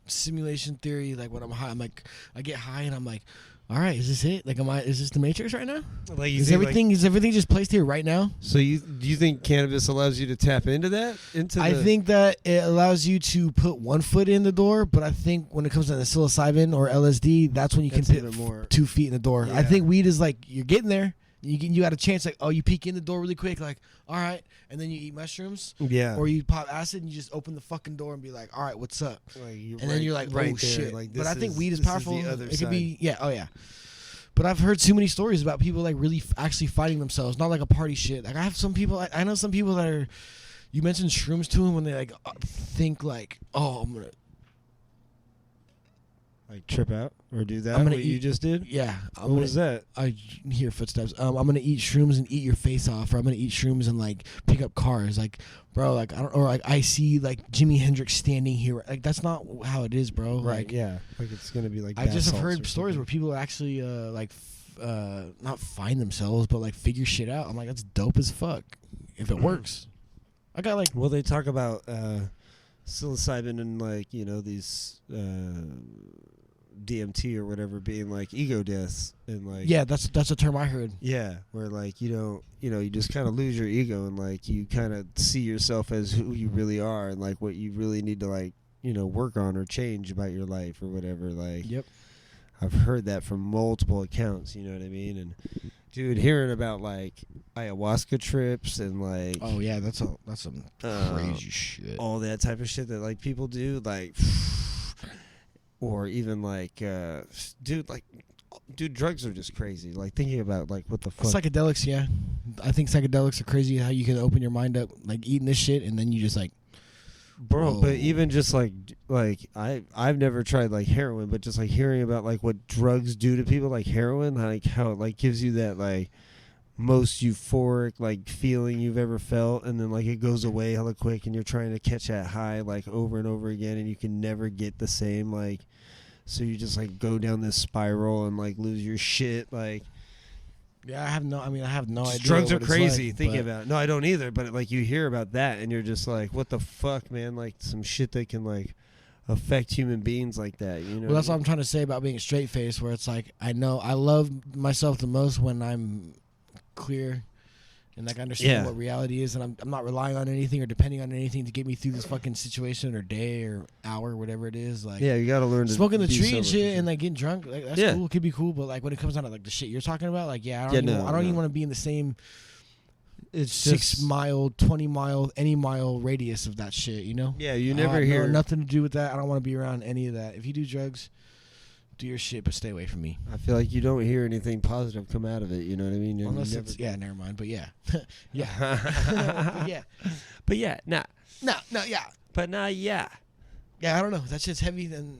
simulation theory. Like when I'm high, I'm like I get high and I'm like, all right, is this it? Like is this the Matrix right now? like you Is think, everything just placed here right now? So do you think cannabis allows you to tap into that? I think that it allows you to put one foot in the door, but I think when it comes to the psilocybin or LSD, that's when you can That's put even more. 2 feet in the door. I Yeah. think weed is like you're getting there. You got a chance, like, you peek in the door really quick, like, all right, and then you eat mushrooms, Yeah. or you pop acid and you just open the fucking door and be like, all right, what's up? Like And then you're like, oh right there, shit. like, But I think weed is this powerful. the other It could side. be, yeah. But I've heard too many stories about people like really actually fighting themselves, not like a party shit. Like I have some people, I know some people that are. You mentioned shrooms to them when they like think like, oh, I'm gonna. like trip out or do that. I'm gonna what you eat- just did. Yeah, What was that? I hear footsteps. I'm gonna eat shrooms and eat your face off, or I'm gonna eat shrooms and like pick up cars. Like, bro, like I don't, or like I see like Jimi Hendrix standing here. Like that's not how it is, bro. Right. Like, Yeah. Like it's gonna be like. I just have bath heard salts or stories where something. people actually not find themselves, but like figure shit out. I'm like, that's dope as fuck. If it works, I got like. Well, they talk about psilocybin and like these DMT or whatever being like ego deaths and like. Yeah, that's a term I heard. Yeah, where like you just kind of lose your ego and like you kind of see yourself as who you really are and like what you really need to like work on or change about your life or whatever. Like, Yep. I've heard that from multiple accounts. You know what I mean? And dude, hearing about like ayahuasca trips and like Oh yeah, that's some crazy shit. all that type of shit that like people do, like, or even like, dude, drugs are just crazy. Like thinking about like what the fuck. Psychedelics, yeah. I think psychedelics are crazy. How you can open your mind up, like eating this shit, and then you just like, Bro, whoa. but even just like I've never tried like heroin, but just like hearing about like what drugs do to people, like heroin, like how it like gives you that like most euphoric like feeling you've ever felt, and then like it goes away hella quick, and you're trying to catch that high like over and over again, and you can never get the same like, so you just like go down this spiral and like lose your shit like. yeah, I have no idea. Drugs are what it's crazy. like, Thinking but- about it. No, I don't either. But like you hear about that, and you're just like, "What the fuck, man?" Like some shit that can like affect human beings like that. You know. Well, that's what I'm trying to say about being straight faced, where it's like I know I love myself the most when I'm clear and like I understand what reality is, and I'm not relying on anything or depending on anything to get me through this fucking situation or day or hour, whatever it is. Like, yeah, you got to learn to smoking the be tree and sober. shit and like getting drunk. Like, that's cool, it could be cool, but like when it comes down to like the shit you're talking about, like I don't even want to be in the same. It's 6 mile, 20 mile, any mile radius of that shit, you know? Yeah, you never hear nothing to do with that. I don't want to be around any of that. If you do drugs, do your shit, but stay away from me. I feel like you don't hear anything positive come out of it. You know what I mean? Unless it's never mind. But yeah, yeah, but yeah, nah, yeah. But nah, yeah. Yeah, I don't know. That shit's heavy. Then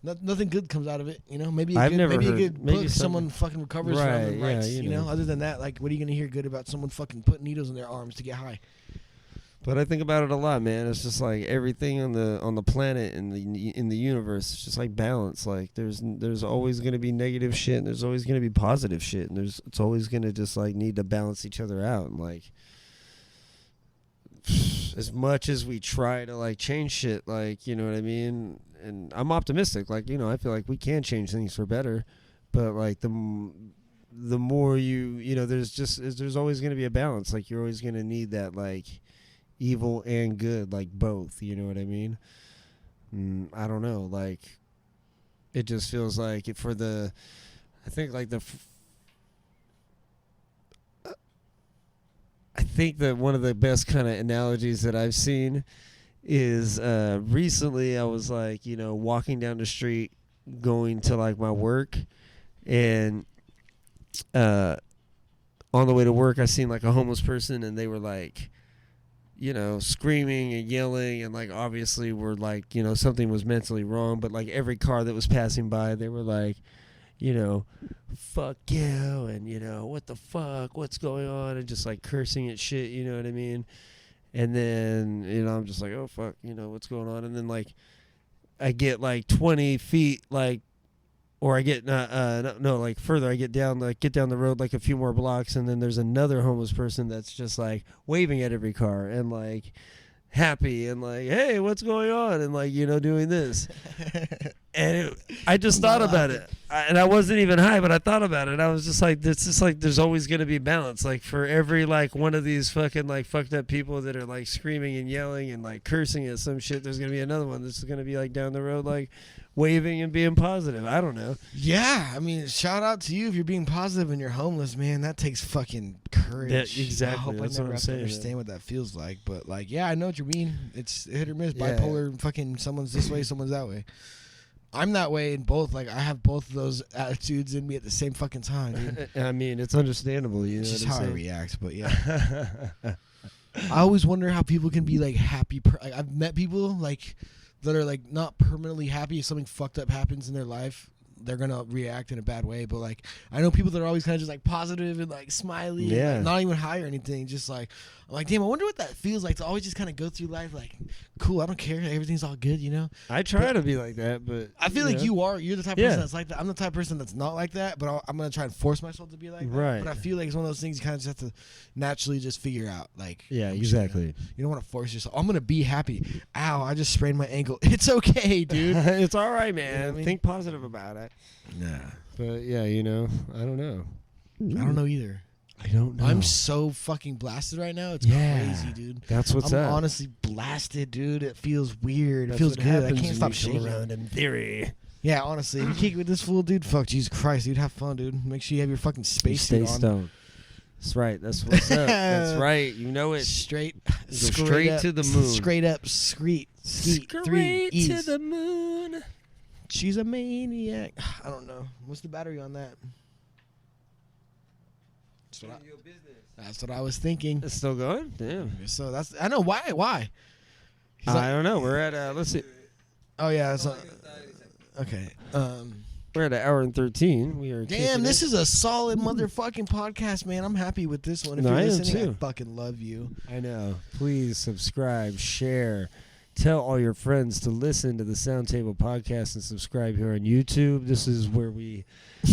nothing good comes out of it. You know, maybe I've good, never maybe heard, a good maybe book someone fucking recovers from and writes. You know, other than that, like, what are you gonna hear good about someone fucking putting needles in their arms to get high? But I think about it a lot, man. It's just like everything on the planet and in the universe. It's just like balance. Like there's always going to be negative shit, and there's always going to be positive shit, and it's always going to just like need to balance each other out. And like as much as we try to like change shit, like, you know what I mean. And I'm optimistic. Like, you know, I feel like we can change things for better. But like the more you know, there's always going to be a balance. Like you're always going to need that like evil and good, like both, you know what I mean? I don't know, like it just feels like I think that one of the best kind of analogies that I've seen is recently I was like, you know, walking down the street going to like my work, and on the way to work I seen like a homeless person, and they were like, you know, screaming and yelling, and like obviously were like, you know, something was mentally wrong. But like every car that was passing by, they were like, you know, fuck you, and you know, what the fuck, what's going on, and just like cursing at shit, you know what I mean? And then, you know, I'm just like, oh fuck, you know, what's going on? And then like I get like 20 feet, like, or I get like further. I get down the road like a few more blocks, and then there's another homeless person that's just like waving at every car and like happy and like, hey, what's going on? And like, you know, doing this. And I just thought about it, and I wasn't even high, but I thought about it. I was just like, it's just like there's always gonna be balance. Like for every like one of these fucking like fucked up people that are like screaming and yelling and like cursing at some shit, there's gonna be another one that's gonna be like down the road like waving and being positive. I don't know. Yeah, I mean, shout out to you if you're being positive and you're homeless, man. That takes fucking courage. Exactly. I hope That's I never what I'm have saying, to understand what that feels like, but like, yeah, I know what you mean. It's hit or miss, bipolar. Fucking someone's this way, someone's that way. I'm that way in both. Like, I have both of those attitudes in me at the same fucking time, dude. I mean, it's understandable. You know, it's just what I'm how I saying? react, but yeah. I always wonder how people can be like happy. I've met people like that are like not permanently happy if something fucked up happens in their life. They're gonna react in a bad way, but like I know people that are always kind of just like positive and like smiley, and, like, not even high or anything. Just like I'm like, damn, I wonder what that feels like to always just kind of go through life like, cool, I don't care, everything's all good, you know. I try to be like that, but I feel like you're the type of person that's like that. I'm the type of person that's not like that, but I'm gonna try and force myself to be like that. Right. But I feel like it's one of those things you kind of just have to naturally just figure out. Like, yeah, exactly. You don't want to force yourself. I'm gonna be happy. Ow, I just sprained my ankle. It's okay, dude. It's all right, man. You know what I mean? Think positive about it. Nah. But yeah, you know, I don't know. I don't know either. I don't know. I'm so fucking blasted right now. It's crazy, dude. That's what's I'm up. honestly blasted, dude. It feels weird. That's it feels what good. I happens can't when stop you shaking. come around in theory. Yeah, honestly, if you kick with this fool, dude, fuck, Jesus Christ, dude, have fun, dude. Make sure you have your fucking space Stay suit on. stoned. That's right. That's what's up. That's right. You know it. Straight Straight to the moon. Straight up, skeet, 3 E's. to the moon. She's a maniac. I don't know. What's the battery on that? That's what I was thinking. It's still going? Damn. So that's, I know why. Why? He's I don't know. We're at let's see. Oh yeah. It's okay. We're at an hour and 13. We are. Damn, this is a solid motherfucking podcast, man. I'm happy with this one. If No, you're I am listening, too. I fucking love you. I know. Please subscribe, share, tell all your friends to listen to the Sound Table podcast and subscribe here on YouTube. This is where we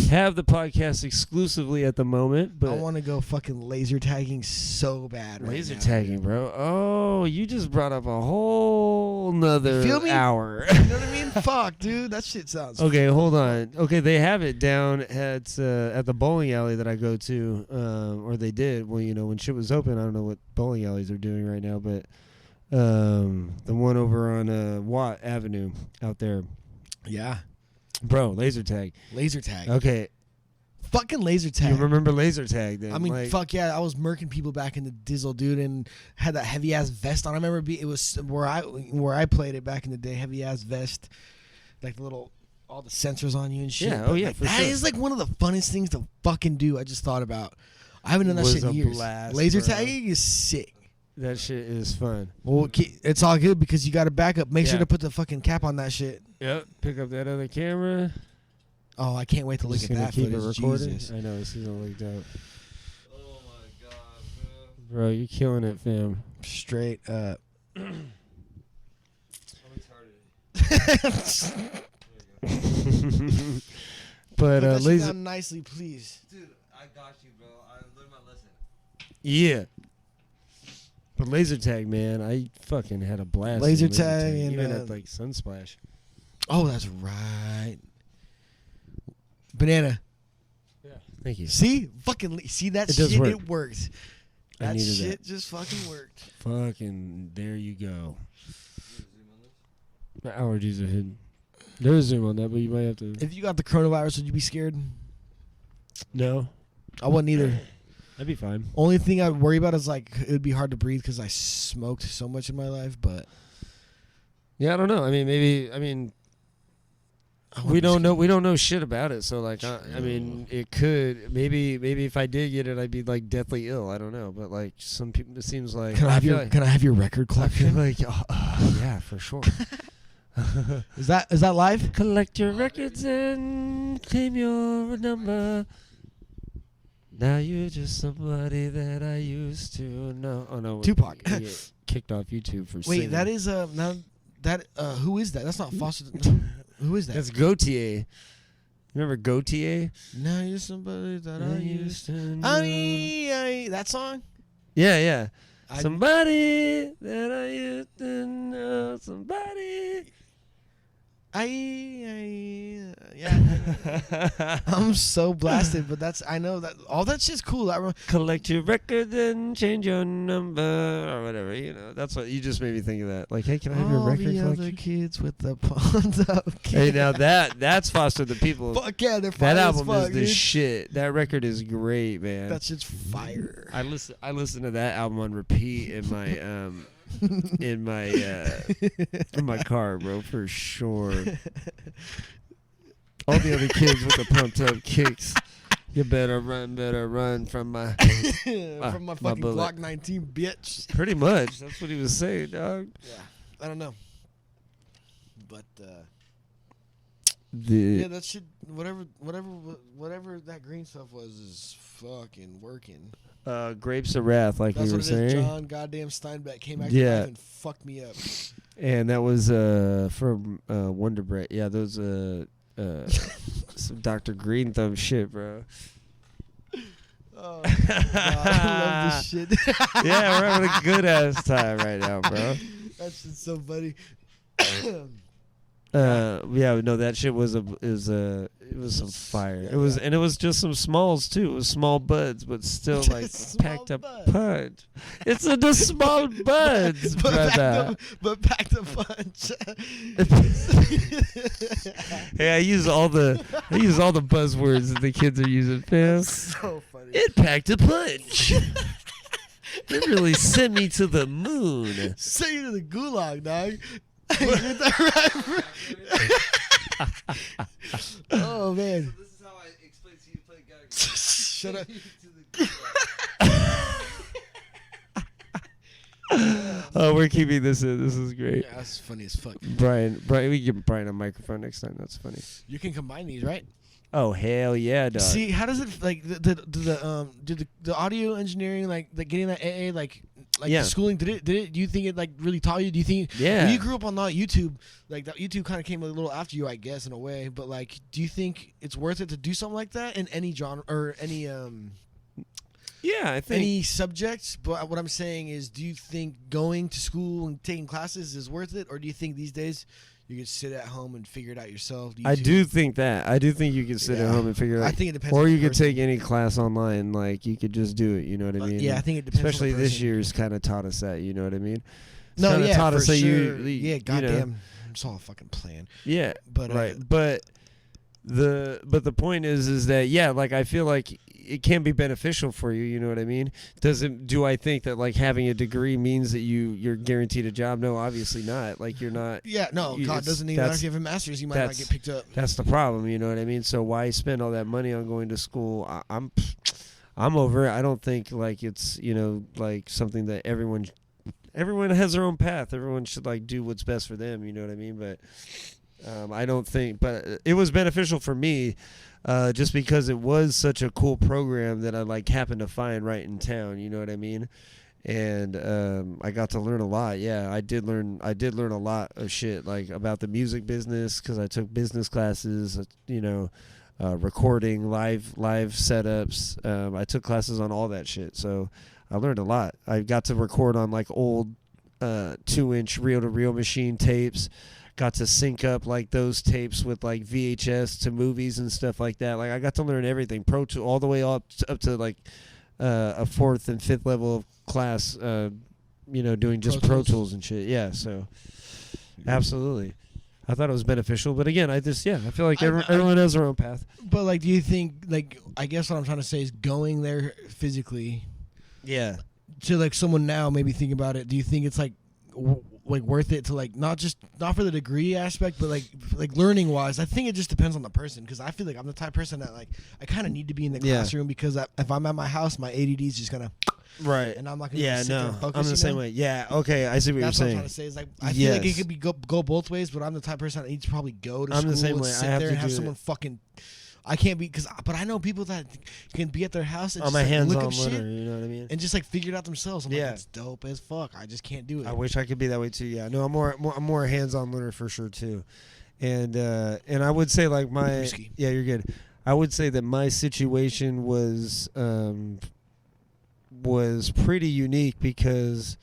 have the podcast exclusively at the moment. But I want to go fucking laser tagging so bad. laser right tagging, bro. Oh, you just brought up a whole nother Feel me? hour. You know what I mean? Fuck, dude. That shit sounds. Okay, hold on. Okay, they have it down at the bowling alley that I go to, or they did. Well, when shit was open, I don't know what bowling alleys are doing right now, but the one over on Watt Avenue out there, Yeah. bro, laser tag. Laser tag. Okay, Fucking laser tag. you remember laser tag? Then I mean, like, fuck yeah! I was murking people back in the Dizzle, dude, and had that heavy ass vest on. I remember it was where I played it back in the day. Heavy ass vest, like the little all the sensors on you and shit. Yeah, But, oh yeah, like, for that sure. is like one of the funnest things to fucking do. I just thought about. I haven't done that Was shit in a years. blast, Laser bro. tagging is sick. that shit is fun. Well, it's all good because you got a backup. Make sure Yeah. to put the fucking cap on that shit. Yep. Pick up that other camera. Oh, I can't wait to look Just at gonna that keep footage. it recording. Jesus. I know this is gonna look dope, Oh my god, bro. bro. You're killing it, fam. Straight up. I'm retarded. But Put that shit laser. down nicely, please. Dude, I got you, bro. I learned my lesson. Yeah. But laser tag, man, I fucking had a blast. Laser in tag and, even at like Sunsplash. Oh, that's right. Banana. Yeah. Thank you. See? Fucking see that It shit? does work. It worked. I That needed shit just fucking worked. Fucking there you go. Zoom on this. My allergies are hidden. There's Zoom on that, but you might have to. If you got the coronavirus, would you be scared? No, I wouldn't either. that'd be fine. Only thing I'd worry about is like it would be hard to breathe because I smoked so much in my life. But Yeah, I don't know. I mean, maybe. I mean, I wouldn't we be don't know. scared. We don't know shit about it. So like, I mean, it could. Maybe if I did get it, I'd be like deathly ill. I don't know. But like some people, it seems like. Can I have feel your like, Can I have your record I feel collection? like. Yeah, for sure. Is that live? Collect your records and claim your number. Now you're just somebody that I used to know. Oh no, Tupac. he get kicked off YouTube for Wait, singing. that is now that who is that? That's not Foster. Who is that? That's Gautier. Remember Gautier? Now you're somebody that I used to. know. That song. Yeah. I- Somebody that I used to know. Somebody. Yeah. I'm so blasted, but I know that all that shit's cool. Collect your records and change your number or whatever. That's what you just made me think of that. Like, hey, can I have your all record the other collection? kids with the pawns up. Hey, now that's Foster the People. Fuck yeah, they're fire That as album fuck, is the dude. shit. That record is great, man. That shit's fire. I listen to that album on repeat in my in my car, bro, for sure. All the other kids with the pumped up kicks. You better run from my From my my fucking bullet. Glock 19, bitch. Pretty much. That's what he was saying, dog. Yeah, I don't know, but yeah, that shit. Whatever that green stuff was is fucking working. Grapes of Wrath, like That's we were what it is. saying. John goddamn Steinbeck came back to Yeah. life and fucked me up. And that was from Wonder Bread. Yeah, those some Dr. Green Thumb shit, bro. Oh, God, I love this shit. Yeah, we're having a good ass time right now, bro. That shit's so funny. Yeah, no, that shit was it was some fire. Yeah, It was, yeah. and it was just some smalls too. It was small buds, but still like Small packed a buds. punch. It's the small buds, brother. but packed a punch. Hey, I use all the buzzwords that the kids are using, fam. So funny. It packed a punch. It really sent me to the moon. Send you to the gulag, dog. Get that right? Oh man. So this is how I explain to you to play Geiger. Shut up. Oh, we're keeping this in. This is great. Yeah, that's funny as fuck. Brian, we give Brian a microphone next time. That's funny. You can combine these, right? Oh hell yeah, dog. See, how does it like the audio engineering like getting that AA like Like Yeah. the schooling, did it? Do you think it like really taught you? Do you think? Yeah. When you grew up on YouTube, like that YouTube kind of came a little after you, I guess, in a way. But like, do you think it's worth it to do something like that in any genre or any Yeah, I think. any subjects? But what I'm saying is, do you think going to school and taking classes is worth it, or do you think these days you could sit at home and figure it out yourself? I do think that. I do think you can sit at Yeah. home and figure it out. I think it depends. Or on you the could person. take any class online. Like, you could just do it. You know what I mean? Yeah, I think it depends. Especially on the this person. year's kind of taught us that. You know what I mean? It's No, kinda yeah, taught for us that sure. you Yeah, know, goddamn. It's all a fucking plan. Yeah, But right. But the point is that, yeah, like, I feel like it can be beneficial for you. You know what I mean? Do I think that like having a degree means that you're guaranteed a job? No, obviously not. Like, you're not. Yeah, no, You- God it's- doesn't even matter that's- if you have a master's, you might not get picked up. That's the problem. You know what I mean? So why spend all that money on going to school? I'm over it. I don't think like it's, you know, like something that everyone has their own path. Everyone should like do what's best for them. You know what I mean? But I don't think. But it was beneficial for me, just because it was such a cool program that I like happened to find right in town. You know what I mean? And I got to learn a lot. Yeah, I did learn a lot of shit like about the music business because I took business classes. You know. Recording, live setups. I took classes on all that shit, so I learned a lot. I got to record on like old 2-inch reel-to-reel machine tapes. Got to sync up like those tapes with like VHS to movies and stuff like that. Like, I got to learn everything, Pro Tool all the way up to like a 4th and 5th level of class. You know, doing just Pro Tools and shit. Yeah, so absolutely. I thought it was beneficial, but again, I feel like everyone has their own path. But like, do you think like I guess what I'm trying to say is going there physically, Yeah, to like someone now maybe think about it. Do you think it's like worth it to like not for the degree aspect, but like learning wise? I think it just depends on the person because I feel like I'm the type of person that like I kind of need to be in the classroom because if I'm at my house, my ADD is just gonna. right. And I'm not gonna sit no, there and focus, I'm the same way. Yeah, okay, I see what That's you're what I'm saying. trying to say. Is like I feel like it could be go both ways, but I'm the type of person that needs to probably go to I'm school the same and way. sit I have there to and have do someone it. fucking. I can't be but I know people that can be at their house and I'm just a like, hands-on look up shit learner. You know what I mean? and just like figure it out themselves. I'm Yeah. like, that's dope as fuck. I just can't do it. I wish I could be that way too. Yeah, no, I'm more a hands-on learner for sure too, and I would say like Whiskey. yeah, you're good. I would say that my situation was pretty unique because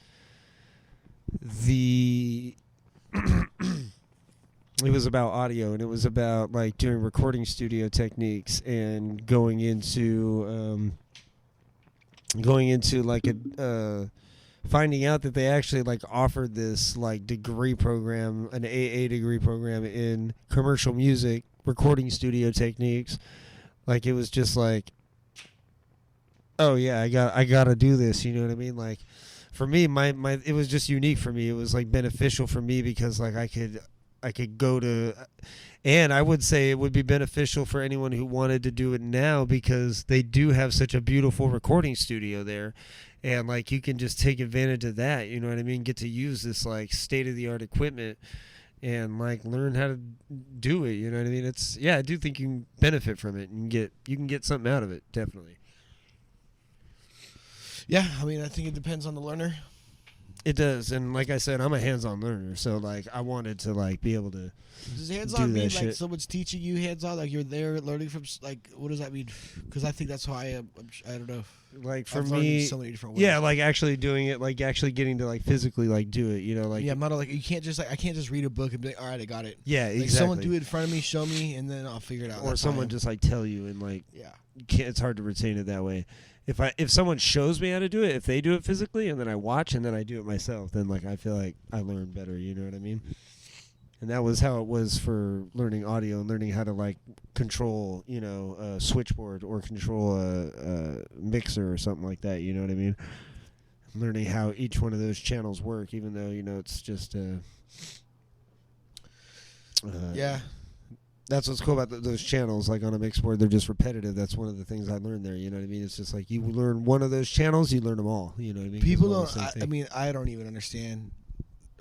it was about audio and it was about like doing recording studio techniques and going into like a finding out that they actually like offered this like degree program, an AA degree program in commercial music recording studio techniques. Like, it was just like, oh yeah, I got to do this, you know what I mean? Like, for me, my it was just unique for me. It was like beneficial for me because like I could go to, and I would say it would be beneficial for anyone who wanted to do it now because they do have such a beautiful recording studio there, and like you can just take advantage of that, you know what I mean? Get to use this like state of the art equipment and like learn how to do it, you know what I mean? I do think you can benefit from it and you can get something out of it, definitely. Yeah, I mean, I think it depends on the learner. It does, and like I said, I'm a hands-on learner, so like I wanted to like be able to. Does do hands-on mean that like shit. someone's teaching you hands-on, like you're there learning from like what does that mean? Because I think that's how I am. I don't know. Like for I've learned me, so many different ways. yeah, like actually doing it, like actually getting to like physically like do it, you know, like yeah, I'm not like you can't just like I can't just read a book and be like, all right, I got it. yeah, Like exactly. someone do it in front of me, show me, and then I'll figure it out. or That's how I someone am. just like tell you and like yeah. you can't. It's hard to retain it that way. If someone shows me how to do it, if they do it physically, and then I watch and then I do it myself, then like I feel like I learn better. You know what I mean? And that was how it was for learning audio and learning how to like control, you know, a switchboard or control a mixer or something like that. You know what I mean? Learning how each one of those channels work, even though, you know, it's just Yeah. that's what's cool about those channels. Like on a mix board, they're just repetitive. That's one of the things I learned there. You know what I mean? It's just like you learn one of those channels, you learn them all. You know what I mean? 'Cause People they're all don't. the same thing. I mean, I don't even understand.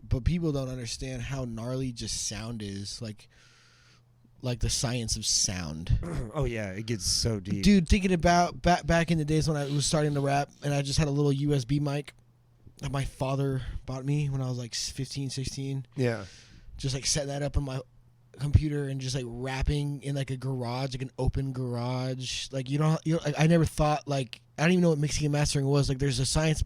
But people don't understand how gnarly just sound is. Like the science of sound. Oh yeah, it gets so deep. Dude, thinking about back in the days when I was starting to rap and I just had a little USB mic that my father bought me when I was like 15, 16. Yeah. Just like setting that up on my computer and just like rapping in like a garage, like an open garage. Like like, I never thought like I don't even know what mixing and mastering was. Like there's a science.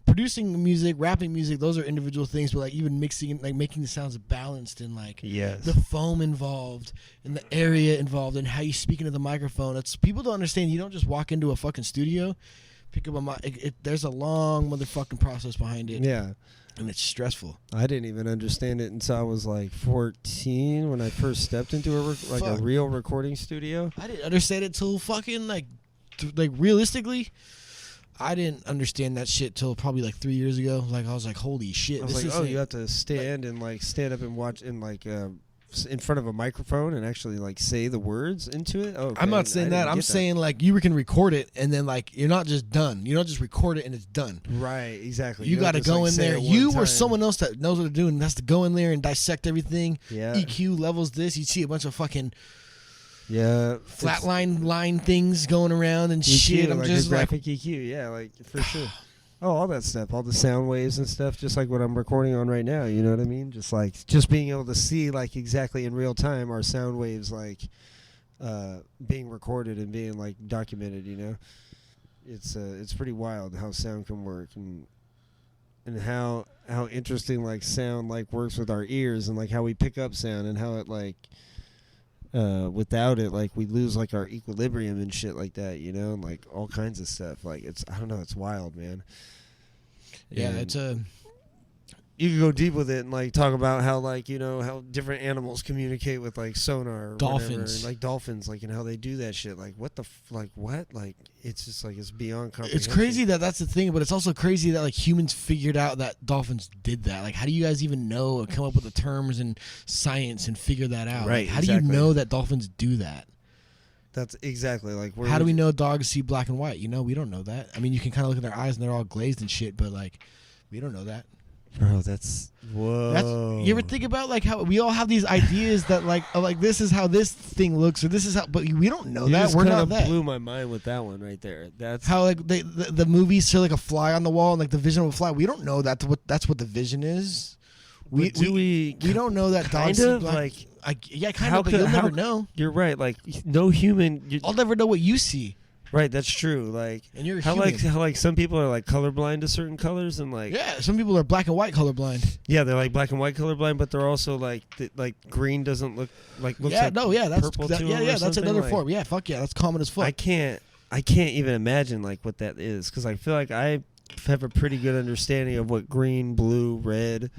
Producing music, rapping music, those are individual things, but like even mixing and like making the sounds balanced and like the foam involved and the area involved and how you speak into the microphone. It's people don't understand. You don't just walk into a fucking studio, pick up a mic. There's a long motherfucking process behind it. Yeah. And it's stressful. I didn't even understand it until I was like 14 when I first stepped into a real recording studio. I didn't understand it till fucking like realistically. I didn't understand that shit till probably like 3 years ago. Like I was like, holy shit! I was like, you have to stand and like stand up and watch and like in front of a microphone and actually like say the words into it. Oh, okay. I'm not saying that. I'm saying like you can record it and then like you're not just done. You don't just record it and it's done. Right, exactly. You got to go in there. You or someone else that knows what they're doing has to go in there and dissect everything. Yeah. EQ levels this. You see a bunch of fucking flatline line things going around and EQ, shit. I'm like just graphic EQ. Yeah, like for sure. Oh, all that stuff, all the sound waves and stuff, just like what I'm recording on right now. You know what I mean? Just being able to see like exactly in real time our sound waves like being recorded and being like documented. You know, it's pretty wild how sound can work and how interesting like sound like works with our ears and like how we pick up sound and how it like without it like we lose like our equilibrium and shit like that, you know, and like all kinds of stuff. Like I don't know, it's wild, man. Yeah, and it's you can go deep with it and like talk about how like, you know, how different animals communicate with like sonar or dolphins whatever, like dolphins, like, and how they do that shit. Like what like it's just like it's beyond comprehension. It's crazy that's the thing, but it's also crazy that like humans figured out that dolphins did that. Like how do you guys even know or come up with the terms and science and figure that out? Right, like, how do you know that dolphins do that? That's exactly like how do we know dogs see black and white? You know, we don't know that. I mean, you can kind of look at their eyes and they're all glazed and shit, but like we don't know that. Bro, that's whoa. You ever think about like how we all have these ideas that like this is how this thing looks or this is how, but we don't know that. Just we're not that. Blew my mind with that one right there. That's how like the movies show like a fly on the wall and like the vision of a fly. We don't know that's what the vision is. We don't know that dogs kind of like kind of, but you'll never know. You're right. Like no human. I'll never know what you see. Right, that's true. Like, and you're how like some people are like colorblind to certain colors and like some people are black and white colorblind. Yeah, they're like black and white colorblind, but they're also like green doesn't look like looks like that's purple to them or that's another like, form. Yeah, fuck yeah, that's common as fuck. I can't even imagine like what that is because I feel like I have a pretty good understanding of what green, blue, red,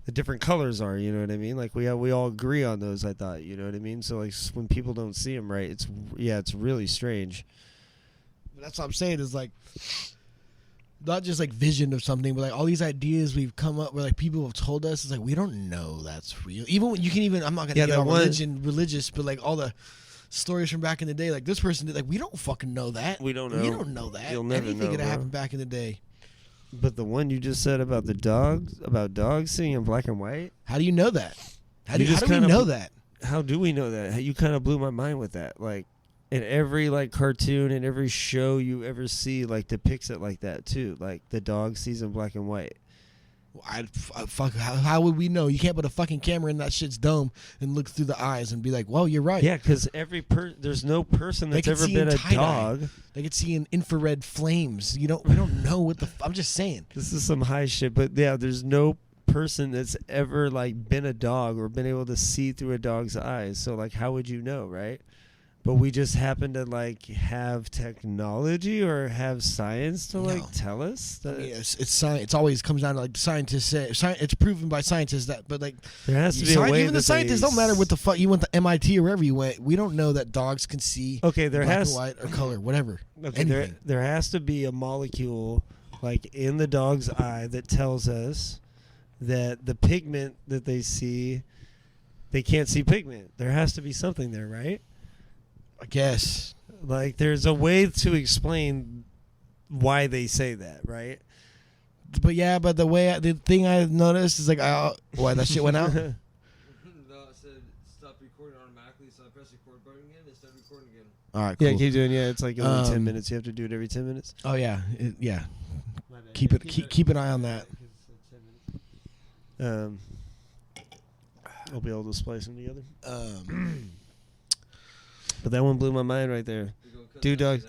the different colors are. You know what I mean? Like we all agree on those. I thought, you know what I mean? So like when people don't see them right, it's really strange. That's what I'm saying is like not just like vision of something, but like all these ideas we've come up where like people have told us is like we don't know that's real. Even when you can even I'm not gonna get all religious, but like all the stories from back in the day, like this person did, like we don't fucking know that. We don't know. You don't know that. You'll never Anything know. could have happened back in the day. But the one you just said about the dogs, about dogs seeing in black and white. How do you know that? How do we know that? How do we know that? You kind of blew my mind with that. Like. And every like cartoon and every show you ever see like depicts it like that too. Like the dog sees in black and white. Fuck. How would we know? You can't put a fucking camera in that shit's dome and look through the eyes and be like, "Well, you're right." Yeah, because there's no person that's ever been a dog. They could see in infrared flames. We don't know what the. I'm just saying. This is some high shit, but yeah, there's no person that's ever like been a dog or been able to see through a dog's eyes. So like, how would you know, right? But we just happen to like have technology or have science to like tell us that it's science. It always comes down to like scientists say. It's proven by scientists that, but like there has to be a way. Even the scientists don't matter what the fuck you went to MIT or wherever you went. We don't know that dogs can see. Okay, there black has and white or color, whatever. Okay, there has to be a molecule like in the dog's eye that tells us that the pigment that they see, they can't see pigment. There has to be something there, right? I guess. Like, there's a way to explain why they say that, right? But yeah, but the thing I noticed is like, why that shit went out? No, it said stop recording automatically, so I press record button again and start recording again. All right, cool. Yeah, keep doing. Yeah, it's like only 10 minutes. You have to do it every 10 minutes. Oh yeah, yeah. Keep an eye on that. I'll be able to splice them together. But that one blew my mind right there. Dude dogs.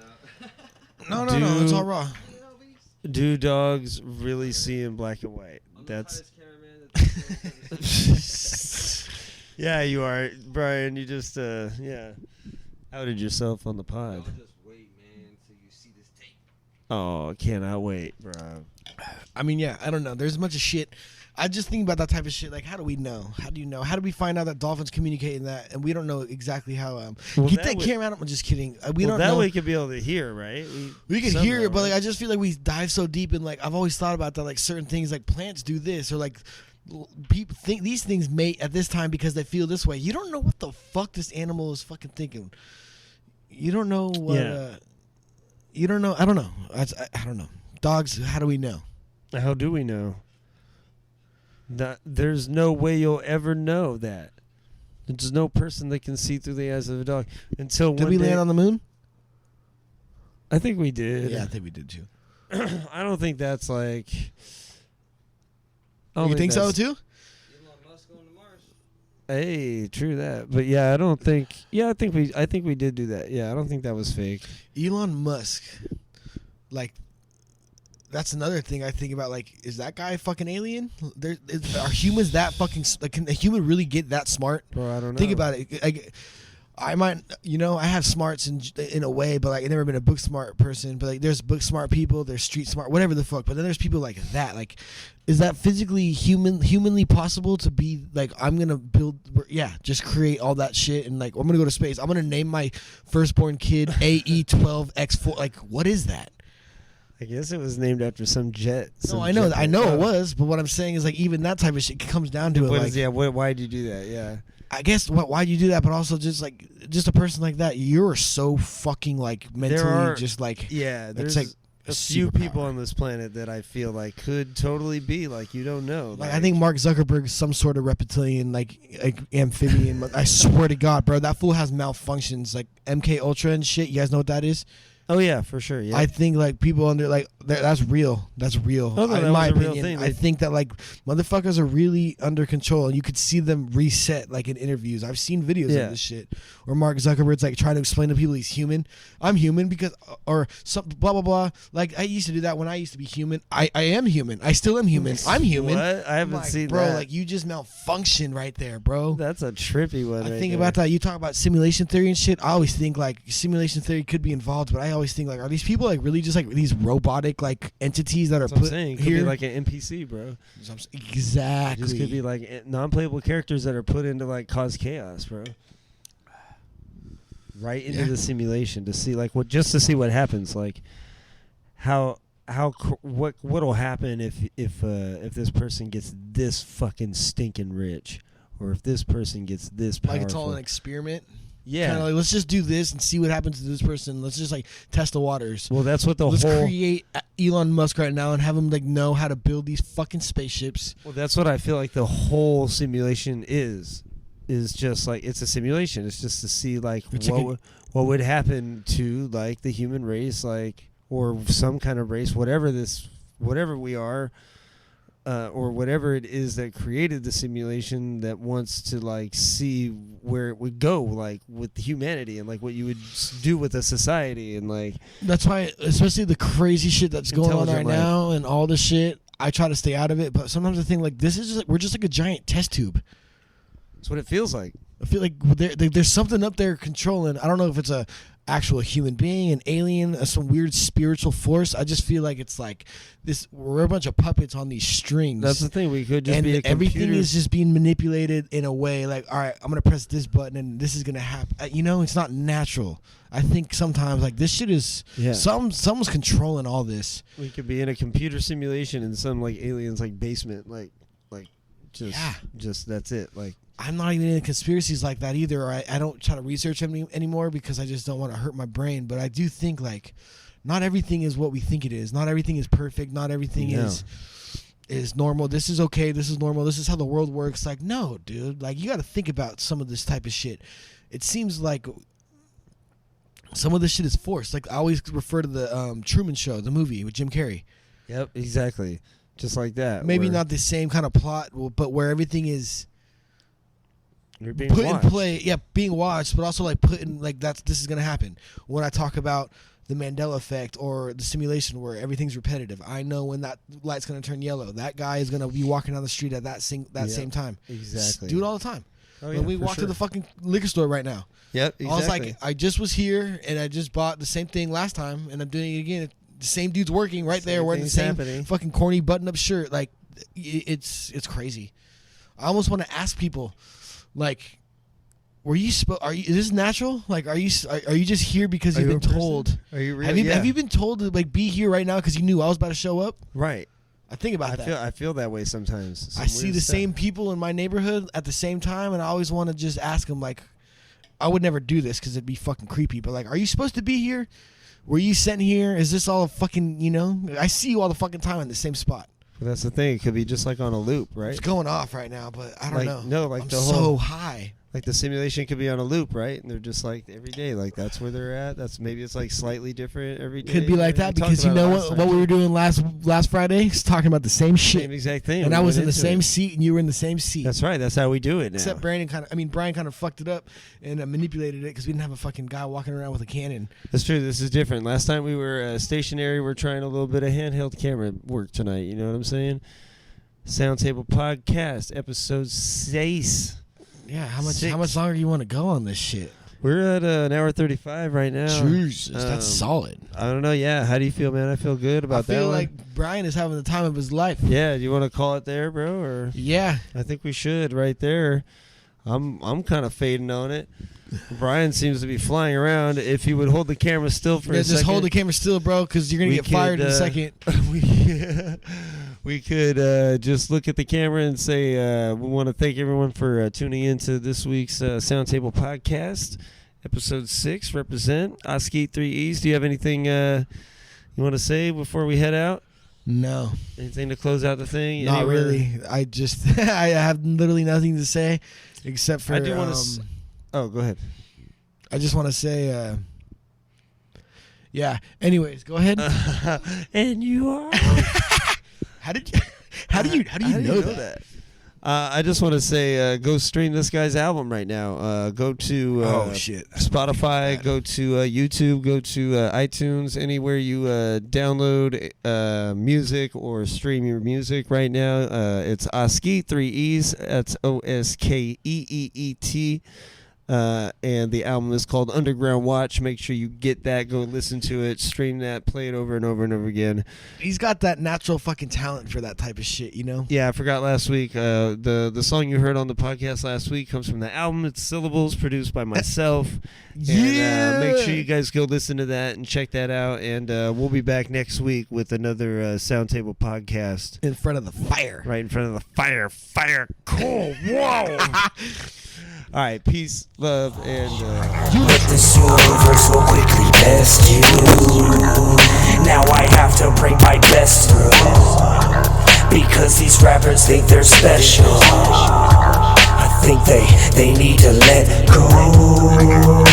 No, it's all raw. Do dogs really see in black and white? That's. Yeah, you are, Brian. You just outed yourself on the pod. I'll just wait, man, until you see this tape. Oh, cannot wait, bro. I mean, yeah, I don't know. There's a bunch of shit. I just think about that type of shit. Like, how do we know? How do you know? How do we find out that dolphins communicate in that? And we don't know exactly how. Well, Get that camera out. I'm just kidding. We don't that know. way could be able to hear, right? We can somehow, hear it, but like right? I just feel like we dive so deep in like I've always thought about that. Like certain things, like plants do this, or like people think these things mate at this time because they feel this way. You don't know what the fuck this animal is fucking thinking. You don't know what. Yeah. You don't know. I don't know. I don't know. Dogs. How do we know? How do we know? There's no way you'll ever know that. There's no person that can see through the eyes of a dog until Did one we day, land on the moon? I think we did. Yeah, I think we did too. I don't think that's like. You think so too? Elon Musk going to Mars. Hey, true that. But yeah, I don't think. Yeah, I think we did do that. Yeah, I don't think that was fake. Elon Musk, like, that's another thing I think about. Like, is that guy a fucking alien? Are humans that fucking? Like, can a human really get that smart? Bro, I don't know. Think about it. I might, I have smarts in a way, but like I've never been a book smart person. But like, there's book smart people, there's street smart, whatever the fuck. But then there's people like that. Like, is that physically humanly possible to be like? I'm gonna build, just create all that shit, and like I'm gonna go to space. I'm gonna name my firstborn kid AE12X4. Like, what is that? I guess it was named after some jet. No, I know it was, but what I'm saying is like even that type of shit comes down to it. Like, why'd you do that? Yeah. I guess why'd you do that? But also just a person like that, you're so fucking like mentally just like there's like a few superpower. people on this planet that I feel like could totally be like you don't know. Like I think Mark Zuckerberg is some sort of reptilian, like amphibian. I swear to God, bro, that fool has malfunctions like MK Ultra and shit. You guys know what that is? Oh yeah, for sure. Yeah. I think like people under like that's real. That's real. Oh, no, that in my was a real opinion, thing. I think that like motherfuckers are really under control, and you could see them reset like in interviews. I've seen videos of this shit where Mark Zuckerberg's like trying to explain to people he's human. I'm human because or some blah blah blah. Like I used to do that when I used to be human. I am human. I still am human. I'm human. What? I haven't seen bro, that. like you just malfunctioned right there, bro. That's a trippy one. I think about that. You talk about simulation theory and shit. I always think like simulation theory could be involved, but I always think like, are these people like really just like these robotic like entities that are put Could here? be like an NPC, bro. Exactly. It just could be like non-playable characters that are put in to like cause chaos, bro. Right into the simulation to see like to see what happens, like what'll happen if this person gets this fucking stinking rich, or if this person gets this powerful. Like it's all an experiment. Yeah. Kind of like, let's just do this and see what happens to this person. Let's just like test the waters. Well, that's what let's create Elon Musk right now and have him like know how to build these fucking spaceships. Well, that's what I feel like the whole simulation is just like it's a simulation. It's just to see like what would happen to like the human race, like or some kind of race, whatever we are. Or whatever it is that created the simulation that wants to like see where it would go, like with humanity and like what you would do with a society and like. That's why, especially the crazy shit that's going on right now and all the shit, I try to stay out of it. But sometimes I think like this is just like, we're just like a giant test tube. That's what it feels like. I feel like there's something up there controlling. I don't know if it's a actual human being, an alien, some weird spiritual force. I just feel like it's like this. We're a bunch of puppets on these strings. That's the thing. We could just and be a computer. Everything is just being manipulated in a way like, all right, I'm gonna press this button and this is gonna happen. It's not natural. I think sometimes like this shit is someone's controlling all this. We could be in a computer simulation in some like aliens like basement, like just that's it. Like I'm not even into conspiracies like that either. I don't try to research them anymore because I just don't want to hurt my brain. But I do think like not everything is what we think it is. Not everything is perfect. Not everything is normal. This is okay. This is normal. This is how the world works. Like, no, dude. Like, you got to think about some of this type of shit. It seems like some of this shit is forced. Like, I always refer to the Truman Show, the movie with Jim Carrey. Yep, exactly. just like that. Maybe not the same kind of plot, but where everything is You're being put watched. in play. Yeah, being watched, but also like put in like this is gonna happen. When I talk about the Mandela effect or the simulation where everything's repetitive, I know when that light's gonna turn yellow. That guy is gonna be walking down the street at that same time. Exactly. Do it all the time. Oh, When we walk to the fucking liquor store right now. Yep, exactly. I was like, I just was here and I just bought the same thing last time and I'm doing it again. The same dude's working right there wearing the same fucking corny button-up shirt. Like, it's crazy. I almost want to ask people, like, is this natural? Like, are you just here because you've been told? Are you really? Have you been told to like be here right now because you knew I was about to show up? Right. I think about that. I feel that way sometimes. I see the same people in my neighborhood at the same time, and I always want to just ask them, like, I would never do this because it'd be fucking creepy, but like, are you supposed to be here? Were you sent here? Is this all a fucking, I see you all the fucking time in the same spot. But that's the thing. It could be just like on a loop, right? It's going off right now, but I don't know. No, like I'm the so whole high. Like the simulation could be on a loop, right? And they're just like every day, like that's where they're at. Maybe it's like slightly different every day. Could be like that because you know what we were doing last Friday? Is talking about the same shit. Same exact thing. And I was in the same seat and you were in the same seat. That's right. That's how we do it now. Except Brian kind of fucked it up and manipulated it because we didn't have a fucking guy walking around with a cannon. That's true. This is different. Last time we were stationary. We're trying a little bit of handheld camera work tonight. You know what I'm saying? Soundtable Podcast, episode 6. Yeah, how much longer do you want to go on this shit? We're at an hour 35 right now. Jesus, that's solid. I don't know. Yeah, how do you feel, man? I feel good about that. I feel one. like Brian is having the time of his life. Yeah, do you want to call it there, bro? Or yeah, I think we should right there. I'm kind of fading on it. Brian seems to be flying around. If you would hold the camera still for a second. Just hold the camera still, bro, because you're gonna get fired in a second. We could just look at the camera and say we want to thank everyone for tuning in to this week's Soundtable Podcast, episode 6. Represent Oskeeet 3Es. Do you have anything you want to say before we head out? No. Anything to close out the thing? Not really. I just I have literally nothing to say except for. I do want to. Oh, go ahead. I just want to say. Yeah. Anyways, go ahead. And you are. How do you know that? I just want to say, go stream this guy's album right now. Go to Spotify, go to YouTube, go to iTunes, anywhere you download music or stream your music right now. It's Oskeeet 3Es. That's Oskeeet. And the album is called Underground Watch. Make sure you get that, go listen to it, stream that, play it over and over and over again. He's got that natural fucking talent for that type of shit, you know? Yeah, I forgot last week. The song you heard on the podcast last week comes from the album. It's Syllables, produced by myself. Yeah. And make sure you guys go listen to that and check that out. And we'll be back next week with another Soundtable Podcast. In front of the fire. Right in front of the fire. Fire. Cool. Whoa. All right, peace, love, and this universe will quickly best you. Now I have to bring my best through, because these rappers think they're special. I think they need to let go.